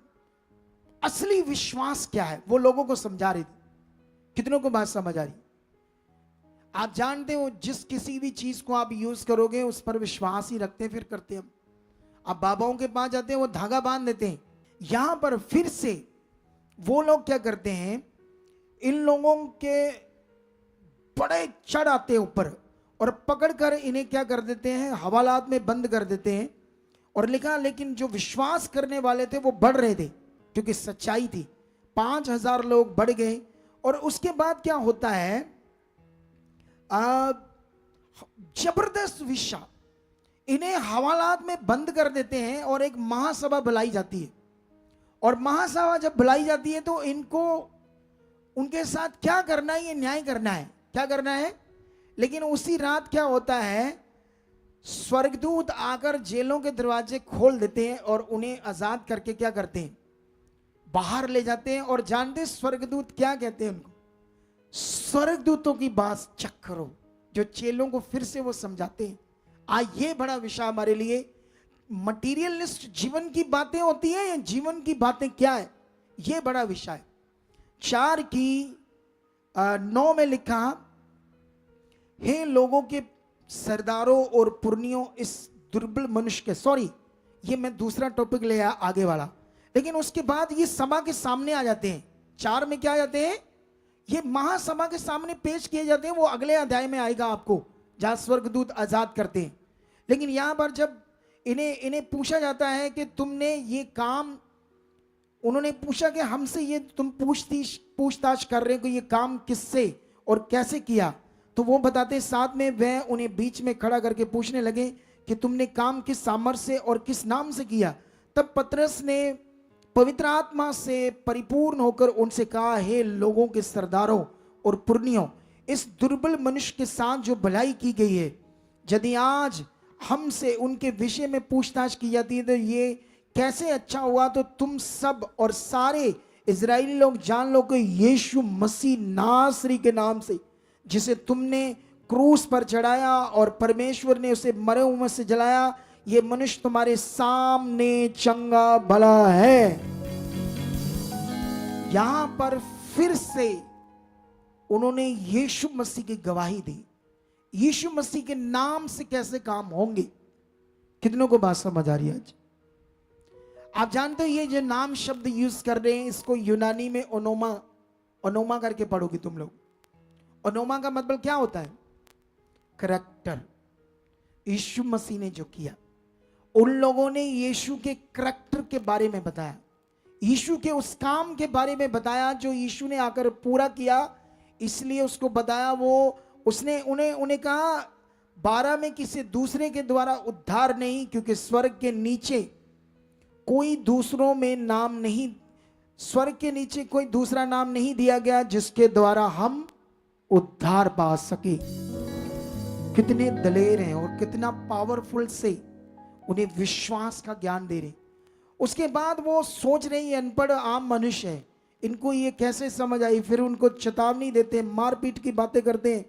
A: असली विश्वास क्या है वो लोगों को समझा रही थी। कितनों को बात समझ आ रही? आप जानते हो जिस किसी भी चीज को आप यूज करोगे उस पर विश्वास ही रखते हैं, फिर करते हैं। आप बाबाओं के पास जाते हैं, वो धागा बांध देते हैं। यहां पर फिर से वो लोग क्या करते हैं, इन लोगों के बड़े चढ़ आते हैं ऊपर और पकड़कर इन्हें क्या कर देते हैं, हवालात में बंद कर देते हैं। और लिखा, लेकिन जो विश्वास करने वाले थे वो बढ़ रहे थे क्योंकि सच्चाई थी। 5,000 लोग बढ़ गए। और उसके बाद क्या होता है, जबरदस्त विषा, इन्हें हवालात में बंद कर देते हैं और एक महासभा बुलाई जाती है। और महासभा जब बुलाई जाती है तो इनको उनके साथ क्या करना है, ये न्याय करना है, क्या करना है। लेकिन उसी रात क्या होता है, स्वर्गदूत आकर जेलों के दरवाजे खोल देते हैं और उन्हें आजाद करके क्या करते हैं, बाहर ले जाते हैं। और जानते स्वर्गदूत क्या कहते हैं उनको, स्वर्गदूतों की बात चेक करो, जो चेलों को फिर से वो समझाते हैं। ये बड़ा विषय हमारे लिए, मटीरियलिस्ट जीवन की बातें होती हैं या जीवन की बातें क्या है, ये बड़ा विषय है। 4:9 में लिखा, हे लोगों के सरदारों और पुरनियों, इस दुर्बल मनुष्य के, सॉरी ये मैं दूसरा टॉपिक ले आया आगे वाला, लेकिन उसके बाद ये सभा के सामने आ जाते हैं। 4 में क्या आ जाते हैं, ये महासभा के सामने पेश किए जाते हैं। वो अगले अध्याय में आएगा आपको, जहां स्वर्गदूत आजाद करते हैं। लेकिन यहां पर जब इन्हें पूछा जाता है कि तुमने ये काम, उन्होंने पूछा कि हमसे ये तुम पूछताछ कर रहे हो कि ये काम किससे और कैसे किया, तो वो बताते हैं 7 में, वह उन्हें बीच में खड़ा करके पूछने लगे कि तुमने काम किस सामर्थ्य से और किस नाम से किया। तब पतरस ने पवित्र आत्मा से परिपूर्ण होकर उनसे कहा, हे लोगों के सरदारों और पुरनियों, इस दुर्बल मनुष्य के साथ जो भलाई की गई है, यदि आज हमसे उनके विषय में पूछताछ की जाती है तो ये कैसे अच्छा हुआ। तो तुम सब और सारे इजरायली लोग जान लो कि यीशु मसीह नासरी के नाम से, जिसे तुमने क्रूस पर चढ़ाया और परमेश्वर ने उसे मरे हुए से जलाया, ये मनुष्य तुम्हारे सामने चंगा भला है। यहां पर फिर से उन्होंने यीशु मसीह की गवाही दी, यीशु मसीह के नाम से कैसे काम होंगे। कितनों को बात समझ आ रही है आज? आप जानते हो ये जो नाम शब्द यूज कर रहे हैं, इसको यूनानी में ओनोमा, ओनोमा करके पढ़ोगे तुम लोग। ओनोमा का मतलब क्या होता है, करैक्टर। यीशु मसीह ने जो किया, उन लोगों ने यीशु के करैक्टर के बारे में बताया, यीशु के उस काम के बारे में बताया जो यीशु ने आकर पूरा किया, इसलिए उसको बताया। वो उसने उन्हें कहा 12 में किसी दूसरे के द्वारा उद्धार नहीं, क्योंकि स्वर्ग के नीचे कोई दूसरों में नाम नहीं, स्वर्ग के नीचे कोई दूसरा नाम नहीं दिया गया जिसके द्वारा हम उद्धार पा सके। कितने दलेर हैं और कितना पावरफुल से उन्हें विश्वास का ज्ञान दे रहे। उसके बाद वो सोच रहे हैं अनपढ़ आम मनुष्य है, इनको ये कैसे समझ आई। फिर उनको चेतावनी देते, मारपीट की बातें करते हैं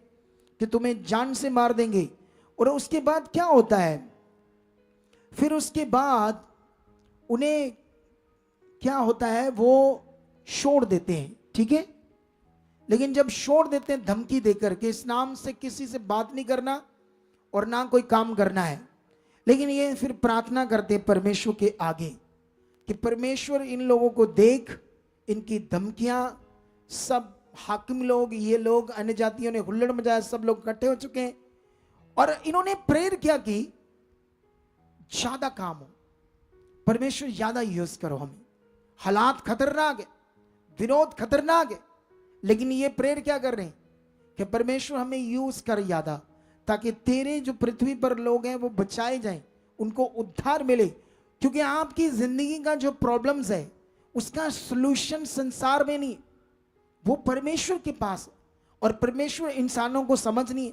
A: कि तुम्हें जान से मार देंगे। और उसके बाद क्या होता है, फिर उसके बाद उन्हें क्या होता है, वो छोड़ देते हैं, ठीक है। लेकिन जब छोड़ देते हैं धमकी देकर के इस नाम से किसी से बात नहीं करना और ना कोई काम करना है। लेकिन ये फिर प्रार्थना करते हैं परमेश्वर के आगे कि परमेश्वर इन लोगों को देख, इनकी धमकियां, सब हाकिम लोग, ये लोग, अन्य जातियों ने हुल्लड़ मचाया, सब लोग इकट्ठे हो चुके हैं। और इन्होंने प्रेयर क्या की, ज्यादा काम हो, परमेश्वर ज्यादा यूज करो हमें। हालात खतरनाक है, विरोध खतरनाक है, लेकिन ये प्रेयर क्या कर रहे हैं कि परमेश्वर हमें यूज कर ज्यादा, ताकि तेरे जो पृथ्वी पर लोग हैं वो बचाए जाएं, उनको उद्धार मिले। क्योंकि आपकी जिंदगी का जो प्रॉब्लम्स है उसका सॉल्यूशन संसार में नहीं, वो परमेश्वर के पास है। और परमेश्वर इंसानों को समझ नहीं है,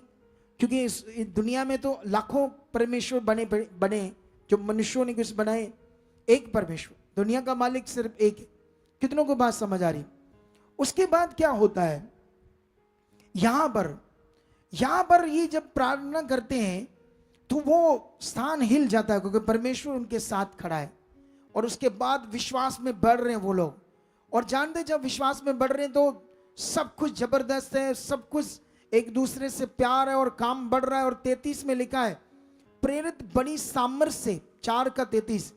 A: क्योंकि इस दुनिया में तो लाखों परमेश्वर बने जो मनुष्यों ने कुछ बनाए, एक परमेश्वर, दुनिया का मालिक सिर्फ एक है। कितनों को बात समझ आ रही? उसके बाद क्या होता है, यहां पर ये जब प्रार्थना करते हैं तो वो स्थान हिल जाता है, क्योंकि परमेश्वर उनके साथ खड़ा है। और उसके बाद विश्वास में बढ़ रहे हैं वो लोग, और जानते जब विश्वास में बढ़ रहे हैं तो सब कुछ जबरदस्त है, सब कुछ एक दूसरे से प्यार है और काम बढ़ रहा है। और 33 में लिखा है, प्रेरित बड़ी सामर्थ से, 4:33,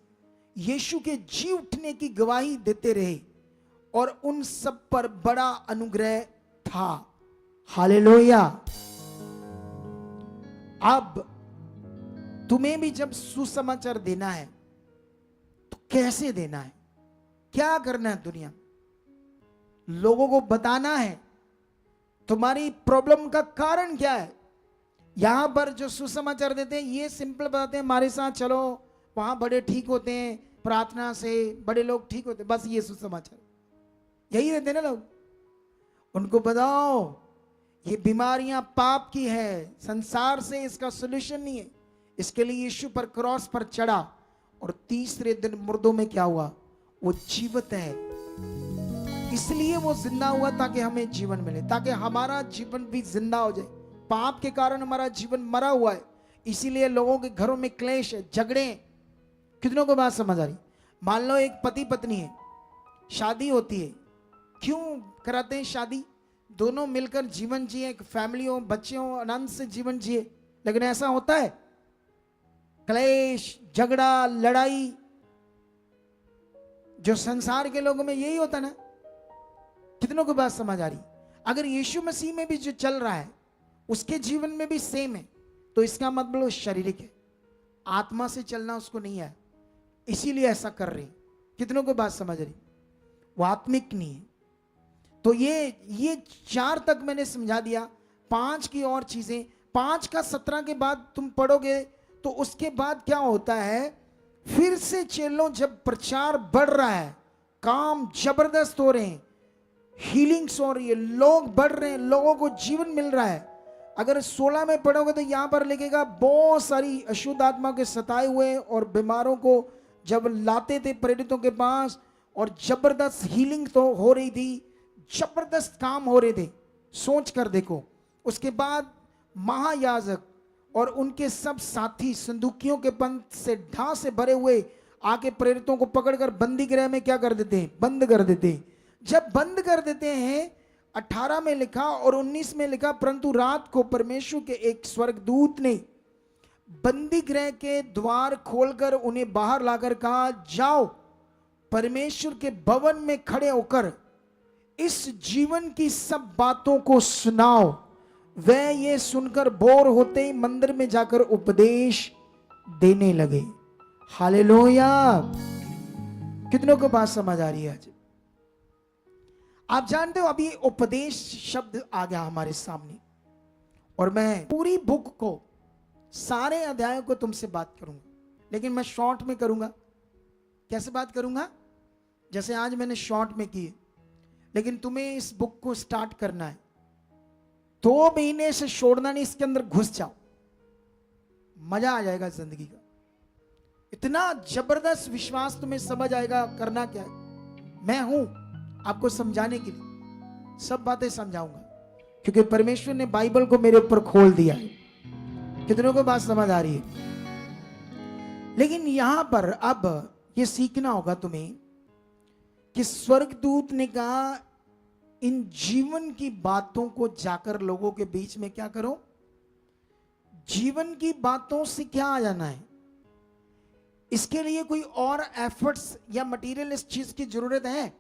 A: यीशु के जी उठने की गवाही देते रहे और उन सब पर बड़ा अनुग्रह था। हालेलुया। अब तुम्हें भी जब सुसमाचार देना है तो कैसे देना है, क्या करना है? दुनिया लोगों को बताना है तुम्हारी प्रॉब्लम का कारण क्या है। यहां पर जो सुसमाचार देते हैं ये सिंपल बताते हैं, हमारे साथ चलो, वहां बड़े ठीक होते हैं, प्रार्थना से बड़े लोग ठीक होते हैं, बस ये सुसमाचार यही देते ना लोग। उनको बताओ ये बीमारियां पाप की है, संसार से इसका सॉल्यूशन नहीं है। इसके लिए यीशु पर क्रॉस पर चढ़ा और तीसरे दिन मुर्दों में क्या हुआ, वो जीवित है। इसलिए वो जिंदा हुआ ताकि हमें जीवन मिले, ताकि हमारा जीवन भी जिंदा हो जाए। पाप के कारण हमारा जीवन मरा हुआ है, इसीलिए लोगों के घरों में क्लेश है, झगड़े। कितनों को बात समझ आ रही? मान लो एक पति पत्नी है, शादी होती है, क्यों कराते हैं शादी? दोनों मिलकर जीवन जिए, एक फैमिली हो, बच्चे हो, आनंद से जीवन जिए। लेकिन ऐसा होता है? क्लेश, झगड़ा, लड़ाई, जो संसार के लोगों में यही होता ना। कितनों को बात समझ आ रही? अगर यीशु मसीह में भी जो चल रहा है उसके जीवन में भी सेम है, तो इसका मतलब शारीरिक है, आत्मा से चलना उसको नहीं है, इसीलिए ऐसा कर रही। कितनों को बात समझ रही? वो आत्मिक नहीं है। तो ये 4 तक मैंने समझा दिया। 5 की और चीजें, 5 का 17 के बाद तुम पढ़ोगे तो उसके बाद क्या होता है, फिर से चेलों जब प्रचार बढ़ रहा है, काम जबरदस्त हो रहे हैं, हीलिंग्स हो रही है, लोग बढ़ रहे हैं, लोगों को जीवन मिल रहा है। अगर 16 में पढ़ोगे तो यहां पर लिखेगा, बहुत सारी अशुद्ध आत्मा के सताए हुए और बीमारों को जब लाते थे प्रेरितों के पास, और जबरदस्त हीलिंग तो हो रही थी, जबरदस्त काम हो रहे थे, सोच कर देखो। उसके बाद महायाजक और उनके सब साथी संदूकियों के पंथ से ढा से भरे हुए आके प्रेरितों को पकड़कर बंदी गृह में क्या कर देते हैं, बंद कर देते हैं। जब बंद कर देते हैं, 18 में लिखा और 19 में लिखा, परंतु रात को परमेश्वर के एक स्वर्गदूत ने बंदी गृह के द्वार खोलकर उन्हें बाहर लाकर कहा, जाओ परमेश्वर के भवन में खड़े होकर इस जीवन की सब बातों को सुनाओ। वह ये सुनकर बोर होते ही मंदिर में जाकर उपदेश देने लगे। हालेलुया। कितनों को बात समझ आ रही है? आज आप जानते हो अभी उपदेश शब्द आ गया हमारे सामने, और मैं पूरी बुक को, सारे अध्यायों को तुमसे बात करूंगा, लेकिन मैं शॉर्ट में करूंगा। कैसे बात करूंगा? जैसे आज मैंने शॉर्ट में की, लेकिन तुम्हें इस बुक को स्टार्ट करना है, 2 महीने से छोड़ना नहीं, इसके अंदर घुस जाओ, मजा आ जाएगा जिंदगी का। इतना जबरदस्त विश्वास तुम्हें समझ आएगा करना क्या है। मैं हूं आपको समझाने के लिए, सब बातें समझाऊंगा, क्योंकि परमेश्वर ने बाइबल को मेरे ऊपर खोल दिया है। कितनों को बात समझ आ रही है? लेकिन यहां पर अब ये सीखना होगा तुम्हें कि स्वर्गदूत ने कहा, इन जीवन की बातों को जाकर लोगों के बीच में क्या करो। जीवन की बातों से क्या आ जाना है, इसके लिए कोई और एफर्ट्स या मटेरियल इस चीज की जरूरत है?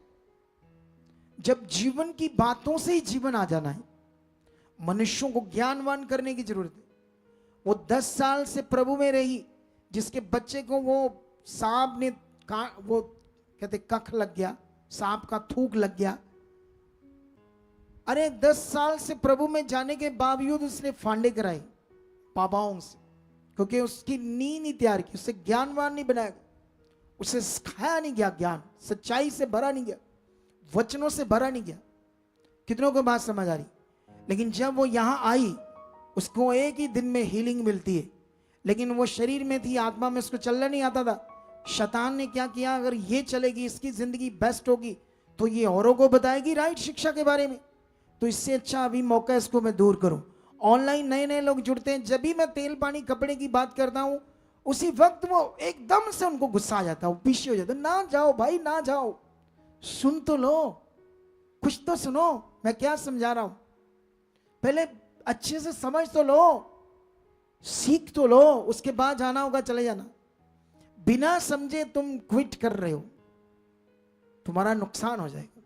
A: जब जीवन की बातों से ही जीवन आ जाना है, मनुष्यों को ज्ञानवान करने की जरूरत है। वो 10 साल से प्रभु में रही, जिसके बच्चे को वो सांप ने वो कहते कख लग गया, सांप का थूक लग गया। अरे 10 साल से प्रभु में जाने के बावजूद उसने फांडे कराए पापाओं से, क्योंकि उसकी नींद नहीं तैयार की, उससे ज्ञानवान नहीं बनाया। उसे सिखाया नहीं गया, ज्ञान सच्चाई से भरा नहीं गया, वचनों से भरा नहीं गया। कितनों को बात समझ आ रही? लेकिन जब वो यहां आई, उसको एक ही दिन में हीलिंग मिलती है, लेकिन वो शरीर में थी, आत्मा में उसको चलना नहीं आता था। शैतान ने क्या किया, अगर ये चलेगी, इसकी जिंदगी बेस्ट होगी, तो ये औरों को बताएगी राइट शिक्षा के बारे में, तो इससे अच्छा अभी मौका इसको मैं दूर करूं। ऑनलाइन नए नए लोग जुड़ते हैं, जब भी मैं तेल पानी कपड़े की बात करता हूं, उसी वक्त वो एकदम से उनको गुस्सा आ जाता है, वो पीछे हो जाता है, ना जाओ भाई ना जाओ, सुन तो लो, कुछ तो सुनो मैं क्या समझा रहा हूं, पहले अच्छे से समझ तो लो, सीख तो लो, उसके बाद जाना होगा चले जाना। बिना समझे तुम क्विट कर रहे हो, तुम्हारा नुकसान हो जाएगा।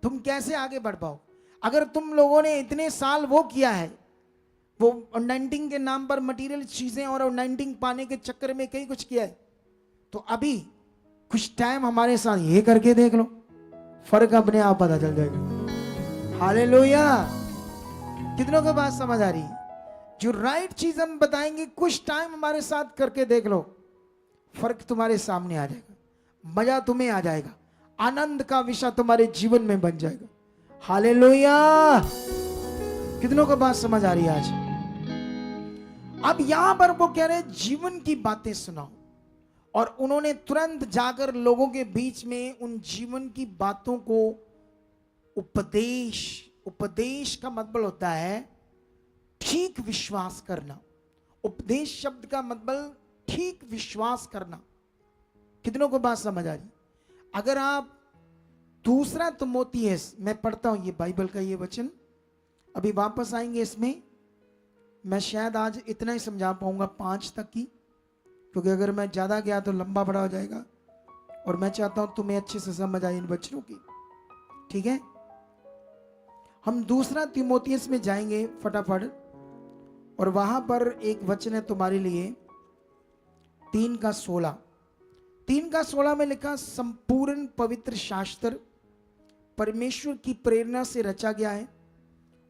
A: तुम कैसे आगे बढ़ पाओ? अगर तुम लोगों ने इतने साल वो किया है, वो अनाउंटिंग के नाम पर मटेरियल चीजें और अनाउंटिंग पाने के चक्कर में कई कुछ किया है, तो अभी कुछ टाइम हमारे साथ ये करके देख लो, फर्क अपने आप पता चल जाएगा। हालेलुया! कितनों को बात समझ आ रही है? जो राइट चीज हम बताएंगे, कुछ टाइम हमारे साथ करके देख लो, फर्क तुम्हारे सामने आ जाएगा, मजा तुम्हें आ जाएगा, आनंद का विषय तुम्हारे जीवन में बन जाएगा। हालेलुया! कितनों को बात समझ आ रही है आज? अब यहां पर वो कह रहे जीवन की बातें सुनाओ, और उन्होंने तुरंत जाकर लोगों के बीच में उन जीवन की बातों को उपदेश का मतलब होता है ठीक विश्वास करना। उपदेश शब्द का मतलब ठीक विश्वास करना। कितनों को बात समझ आ रही? अगर आप दूसरा तिमोथियस, मैं पढ़ता हूं ये बाइबल का ये वचन, अभी वापस आएंगे इसमें, मैं शायद आज इतना ही समझा पाऊंगा 5 तक की, क्योंकि अगर मैं ज्यादा गया तो लंबा बड़ा हो जाएगा, और मैं चाहता हूं तुम्हें अच्छे से समझ आए इन वचनों की। ठीक है, हम दूसरा तिमोथियस में जाएंगे फटाफट, और वहां पर एक वचन है तुम्हारे लिए, 3:16 में लिखा, संपूर्ण पवित्र शास्त्र परमेश्वर की प्रेरणा से रचा गया है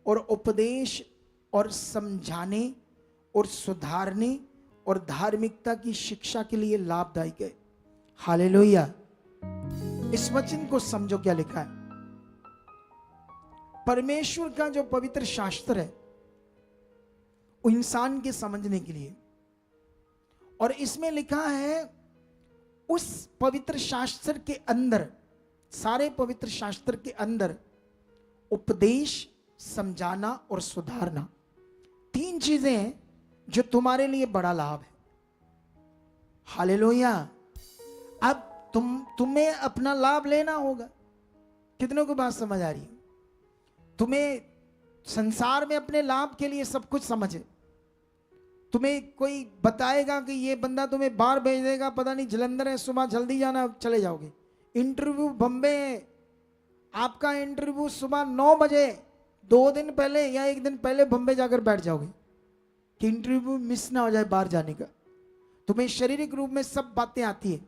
A: और उपदेश और समझाने और सुधारने और धार्मिकता की शिक्षा के लिए लाभदायक है। हालेलुया! इस वचन को समझो क्या लिखा है। परमेश्वर का जो पवित्र शास्त्र है वो इंसान के समझने के लिए, और इसमें लिखा है उस पवित्र शास्त्र के अंदर, सारे पवित्र शास्त्र के अंदर उपदेश, समझाना और सुधारना, 3 चीजें हैं जो तुम्हारे लिए बड़ा लाभ है। हालेलुया! अब तुम्हें अपना लाभ लेना होगा। कितनों को बात समझ आ रही है? तुम्हें संसार में अपने लाभ के लिए सब कुछ समझे, तुम्हें कोई बताएगा कि ये बंदा तुम्हें बाहर भेज देगा, पता नहीं जलंधर है, सुबह जल्दी जाना, चले जाओगे। इंटरव्यू बम्बे है, आपका इंटरव्यू सुबह 9 बजे, 2 दिन पहले या 1 दिन पहले बम्बे जाकर बैठ जाओगे कि इंटरव्यू मिस ना हो जाए बाहर जाने का। तुम्हें शारीरिक रूप में सब बातें आती है,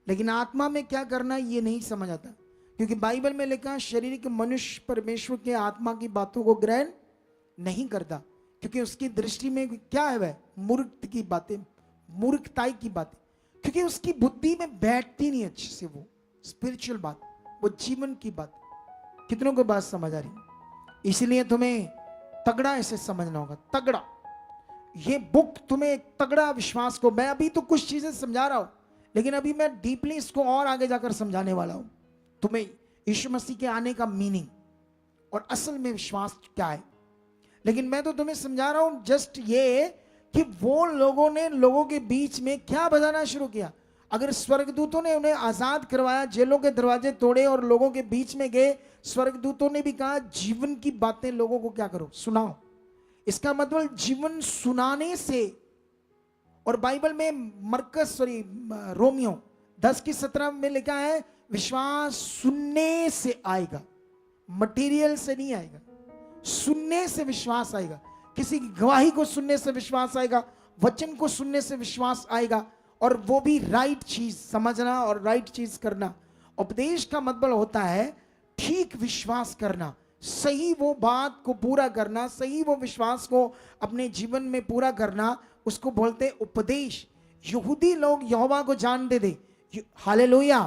A: लेकिन आत्मा में क्या करना ये नहीं समझ आता, क्योंकि बाइबल में लिखा शारीरिक मनुष्य परमेश्वर के आत्मा की बातों को ग्रहण नहीं करता, क्योंकि उसकी दृष्टि में क्या है, वह मूर्ख की बातें, मूर्खताई की बातें, क्योंकि उसकी बुद्धि में बैठती नहीं अच्छे से वो स्पिरिचुअल बात, वो जीवन की बात। कितनों को बात समझ आ रही? इसलिए तुम्हें तगड़ा इसे समझना होगा, तगड़ा। ये बुक तुम्हें तगड़ा विश्वास को, मैं अभी तो कुछ चीजें समझा रहा हूं, लेकिन अभी मैं डीपली इसको और आगे जाकर समझाने वाला हूं तुम्हें, यीशु मसीह के आने का मीनिंग और असल में विश्वास क्या है। लेकिन मैं तो तुम्हें समझा रहा हूं जस्ट ये कि वो लोगों ने लोगों के बीच में क्या बजाना शुरू किया। अगर स्वर्गदूतों ने उन्हें आजाद करवाया, जेलों के दरवाजे तोड़े और लोगों के बीच में गए, स्वर्गदूतों ने भी कहा जीवन की बातें लोगों को क्या करो, सुनाओ। इसका मतलब जीवन सुनाने से, और बाइबल में रोमियो 10:17 में लिखा है विश्वास सुनने से आएगा, मटेरियल से नहीं आएगा, सुनने से विश्वास आएगा। किसी की गवाही को सुनने से विश्वास आएगा, वचन को सुनने से विश्वास आएगा, और वो भी राइट चीज समझना और राइट चीज करना। उपदेश का मतलब होता है ठीक विश्वास करना, सही वो बात को पूरा करना, सही वो विश्वास को अपने जीवन में पूरा करना, उसको बोलते उपदेश। यहूदी लोग यहोवा को जानते थे, हालेलुया।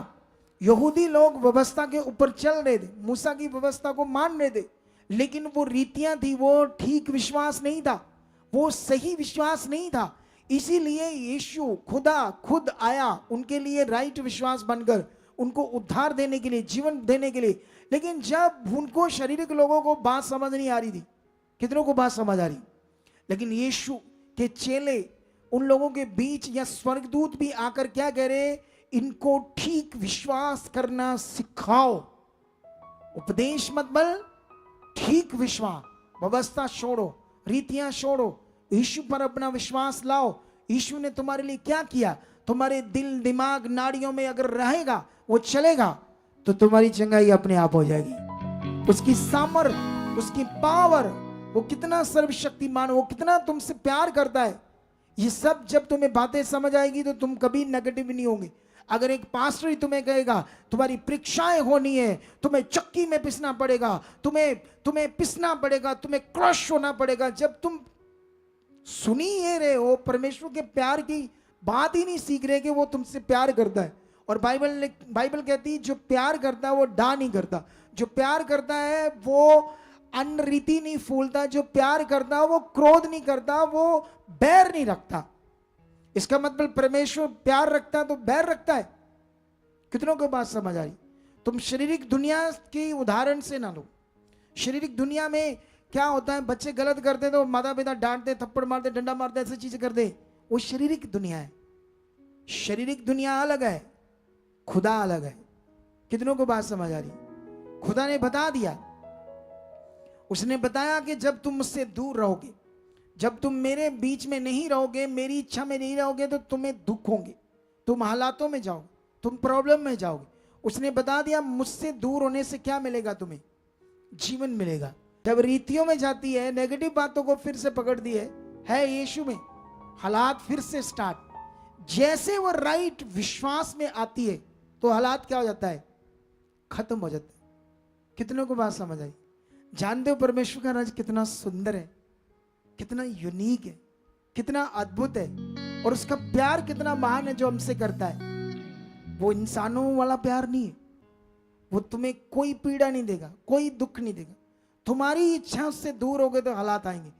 A: यहूदी लोग व्यवस्था के ऊपर चल रहे थे, मूसा की व्यवस्था को मान रहे थे, लेकिन वो रीतियां थी, वो ठीक विश्वास नहीं था, वो सही विश्वास नहीं था। इसीलिए यीशु खुदा खुद आया उनके लिए राइट विश्वास बनकर, उनको उद्धार देने के लिए, जीवन देने के लिए। लेकिन जब उनको शारीरिक लोगों को बात समझ नहीं आ रही थी, कितनों को बात समझ आ रही, लेकिन यीशु के चेले उन लोगों के बीच या स्वर्गदूत भी आकर क्या कह रहे, इनको ठीक विश्वास करना सिखाओ। उपदेश मत बल, ठीक विश्वास, व्यवस्था छोड़ो, रीतियां छोड़ो, यीशु पर अपना विश्वास लाओ। यीशु ने तुम्हारे लिए क्या किया, तुम्हारे दिल दिमाग नाड़ियों में अगर रहेगा, वो चलेगा, तो तुम्हारी चंगाई अपने आप हो जाएगी। उसकी सामर्थ, उसकी पावर, वो कितना सर्वशक्तिमान, वो कितना तुमसे प्यार करता है, ये सब जब तुम्हें बातें समझ आएगी तो तुम कभी नेगेटिव नहीं होंगे। अगर एक पास्टर ही तुम्हें कहेगा तुम्हारी परीक्षाएं होनी है, तुम्हें चक्की में पिसना पड़ेगा, तुम्हें पिसना पड़ेगा, तुम्हें क्रश होना पड़ेगा, जब तुम सुनी ये रहे हो, परमेश्वर के प्यार की बात ही नहीं सीख रहे कि वो तुमसे प्यार करता है। और बाइबल कहती है जो प्यार करता है वो डा नहीं करता, जो प्यार करता है वो अनरीति नहीं फूलता, जो प्यार करता है वो क्रोध नहीं करता, वो बैर नहीं रखता। इसका मतलब परमेश्वर प्यार रखता है तो बैर रखता है। कितनों को बात समझ आई? तुम शारीरिक दुनिया की उदाहरण से ना लो। शारीरिक दुनिया में क्या होता है, बच्चे गलत करते तो माता पिता डांटते, थप्पड़ मारते, डंडा मारते, ऐसी चीजें करते, वो शारीरिक दुनिया है। शारीरिक दुनिया अलग है, खुदा अलग है। कितनों को बात समझ आ रही? खुदा ने बता दिया, उसने बताया कि जब तुम मुझसे दूर रहोगे, जब तुम मेरे बीच में नहीं रहोगे, मेरी इच्छा में नहीं रहोगे, तो तुम्हें दुख होंगे, तुम हालातों में जाओगे, तुम प्रॉब्लम में जाओगे। उसने बता दिया मुझसे दूर होने से क्या मिलेगा, तुम्हें जीवन मिलेगा। जब रीतियों में जाती है, नेगेटिव बातों को फिर से पकड़ दी है यीशु में, हालात फिर से स्टार्ट। जैसे वो राइट विश्वास में आती है तो हालात क्या हो जाता है, खत्म हो जाता है। कितनों को बात समझ आई? जानते हो परमेश्वर का राज कितना सुंदर है, कितना यूनिक है, कितना अद्भुत है, और उसका प्यार कितना महान है जो हमसे करता है। वो इंसानों वाला प्यार नहीं है, वो तुम्हें कोई पीड़ा नहीं देगा, कोई दुख नहीं देगा। तुम्हारी इच्छा उससे दूर होगे तो हालात आएंगे।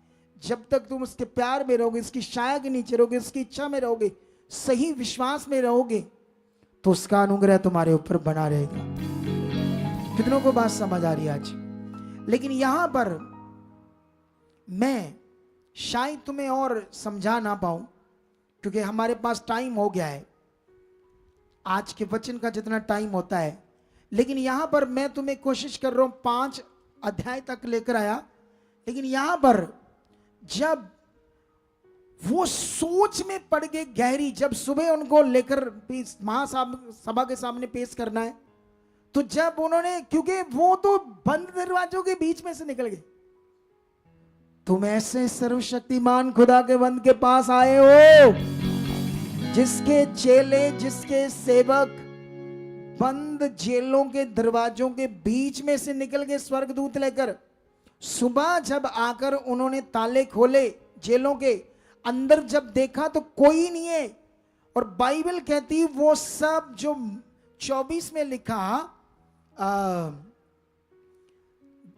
A: जब तक तुम उसके प्यार में रहोगे, उसकी छाया के नीचे रहोगे, उसकी इच्छा में रहोगे, सही विश्वास में रहोगे, तो उसका अनुग्रह तुम्हारे ऊपर बना रहेगा। कितनों को बात समझ आ रही है आज? लेकिन यहां पर मैं शायद तुम्हें और समझा ना पाऊं, क्योंकि हमारे पास टाइम हो गया है, आज के वचन का जितना टाइम होता है। लेकिन यहां पर मैं तुम्हें कोशिश कर रहा हूं 5 अध्याय तक लेकर आया। लेकिन यहां पर जब वो सोच में पड़ गए गहरी, जब सुबह उनको लेकर महासभा के सामने पेश करना है, तो जब उन्होंने, क्योंकि वो तो बंद दरवाजों के बीच में से निकल गए, तुम ऐसे सर्वशक्तिमान खुदा के बंद के पास आए हो, जिसके चेले, जिसके सेवक बंद जेलों के दरवाजों के बीच में से निकल गए स्वर्गदूत लेकर। सुबह जब आकर उन्होंने ताले खोले जेलों के अंदर, जब देखा तो कोई नहीं है। और बाइबल कहती वो सब जो 24 में लिखा,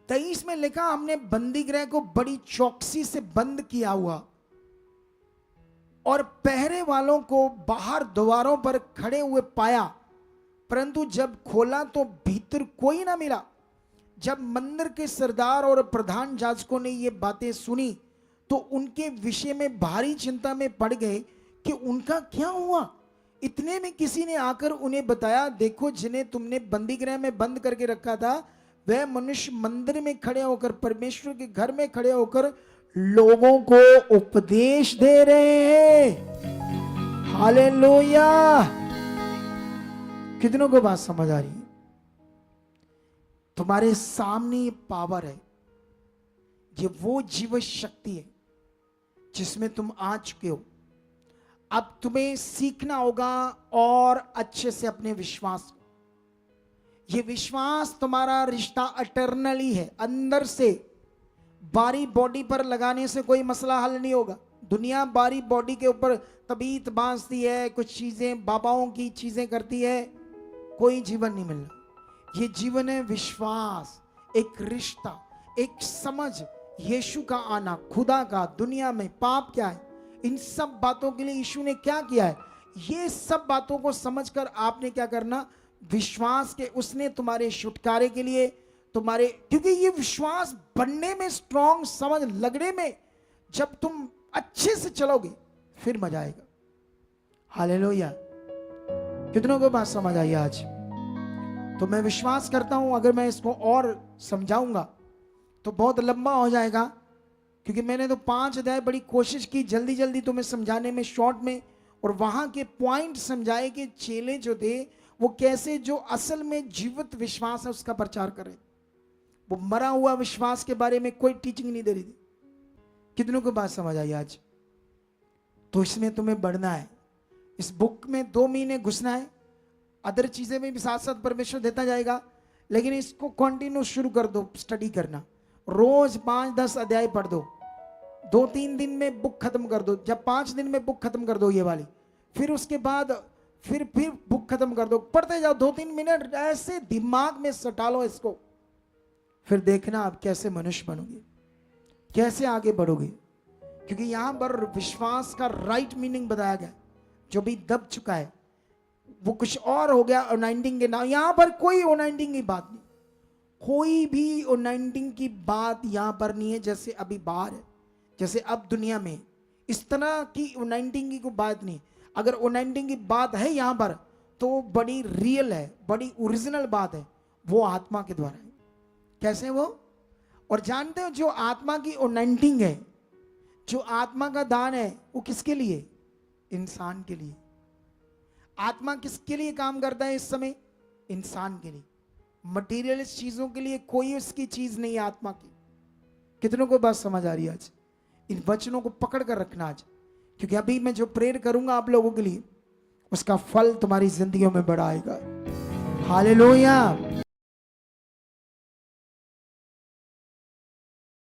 A: 23 में लिखा, हमने बंदी गृह को बड़ी चौकसी से बंद किया हुआ और पहरे वालों को बाहर द्वारों पर खड़े हुए पाया, परंतु जब खोला तो भीतर कोई ना मिला। जब मंदिर के सरदार और प्रधान याजकों ने ये बातें सुनी तो उनके विषय में भारी चिंता में पड़ गए कि उनका क्या हुआ। इतने में किसी ने आकर उन्हें बताया, देखो जिन्हें तुमने बंदी गृह में बंद करके रखा था, वह मनुष्य मंदिर में खड़े होकर, परमेश्वर के घर में खड़े होकर लोगों को उपदेश दे रहे हैं। हालेलुया! कितनों को बात समझ आ रही है? तुम्हारे सामने ये पावर है, ये वो जीव शक्ति है जिसमें तुम आ चुके हो। अब तुम्हें सीखना होगा और अच्छे से अपने विश्वास को। ये विश्वास तुम्हारा रिश्ता अटर्नली है, अंदर से। बारी बॉडी पर लगाने से कोई मसला हल नहीं होगा। दुनिया बारी बॉडी के ऊपर तबीयत बांधती है, कुछ चीजें बाबाओं की चीजें करती है, कोई जीवन नहीं मिलना। ये जीवन है विश्वास, एक रिश्ता, एक समझ, यीशु का आना, खुदा का, दुनिया में पाप क्या है, इन सब बातों के लिए यीशु ने क्या किया है, ये सब बातों को समझकर आपने क्या करना, विश्वास के उसने तुम्हारे छुटकारे के लिए तुम्हारे, क्योंकि ये विश्वास बनने में, स्ट्रॉन्ग समझ लगने में, जब तुम अच्छे से चलोगे फिर मजा आएगा। हालेलुया। कितनों को बात समझ आई आज? तो मैं विश्वास करता हूं अगर मैं इसको और समझाऊंगा तो बहुत लंबा हो जाएगा, क्योंकि मैंने तो 5 अध्याय बड़ी कोशिश की जल्दी जल्दी तुम्हें समझाने में, शॉर्ट में, और वहां के पॉइंट समझाए कि चेले जो थे वो कैसे, जो असल में जीवित विश्वास है उसका प्रचार करें। वो मरा हुआ विश्वास के बारे में कोई टीचिंग नहीं दे रही थी। कितनों को बात समझ आई आज? तो इसमें तुम्हें बढ़ना है, इस बुक में 2 महीने घुसना है, अदर चीजें में भी साथ साथ परमेश्वर देता जाएगा, लेकिन इसको कंटिन्यू शुरू कर दो स्टडी करना। रोज 5-10 अध्याय पढ़ दो, 2-3 दिन में बुक खत्म कर दो। जब 5 दिन में बुक खत्म कर दो ये वाली, फिर उसके बाद फिर बुक खत्म कर दो, पढ़ते जाओ 2-3 मिनट, ऐसे दिमाग में सटा लो इसको। फिर देखना आप कैसे मनुष्य बनोगे, कैसे आगे बढ़ोगे, क्योंकि यहां पर विश्वास का राइट मीनिंग बताया गया। जो भी दब चुका है वो कुछ और हो गया, अनाइंटिंग के नाम। यहां पर कोई अनाइंटिंग की बात नहीं, कोई भी अनाइंटिंग की बात यहां पर नहीं है। जैसे अभी बाहर है, जैसे अब दुनिया में इस तरह की अनाइंटिंग की कोई बात नहीं। अगर अनाइंटिंग की बात है यहां पर तो बड़ी रियल है, बड़ी ओरिजिनल बात है, वो आत्मा के द्वारा है। कैसे वो? और जानते हो जो आत्मा की अनाइंटिंग है, जो आत्मा का दान है, वो किसके लिए? इंसान के लिए। आत्मा किसके लिए काम करता है इस समय? इंसान के लिए। मटीरियलिस्ट चीजों के लिए कोई उसकी चीज नहीं है आत्मा की। कितनों को बात समझ आ रही है आज? इन वचनों को पकड़ कर रखना आज, क्योंकि अभी मैं जो प्रेयर करूंगा आप लोगों के लिए, उसका फल तुम्हारी जिंदगियों में बड़ा आएगा। हालेलुया।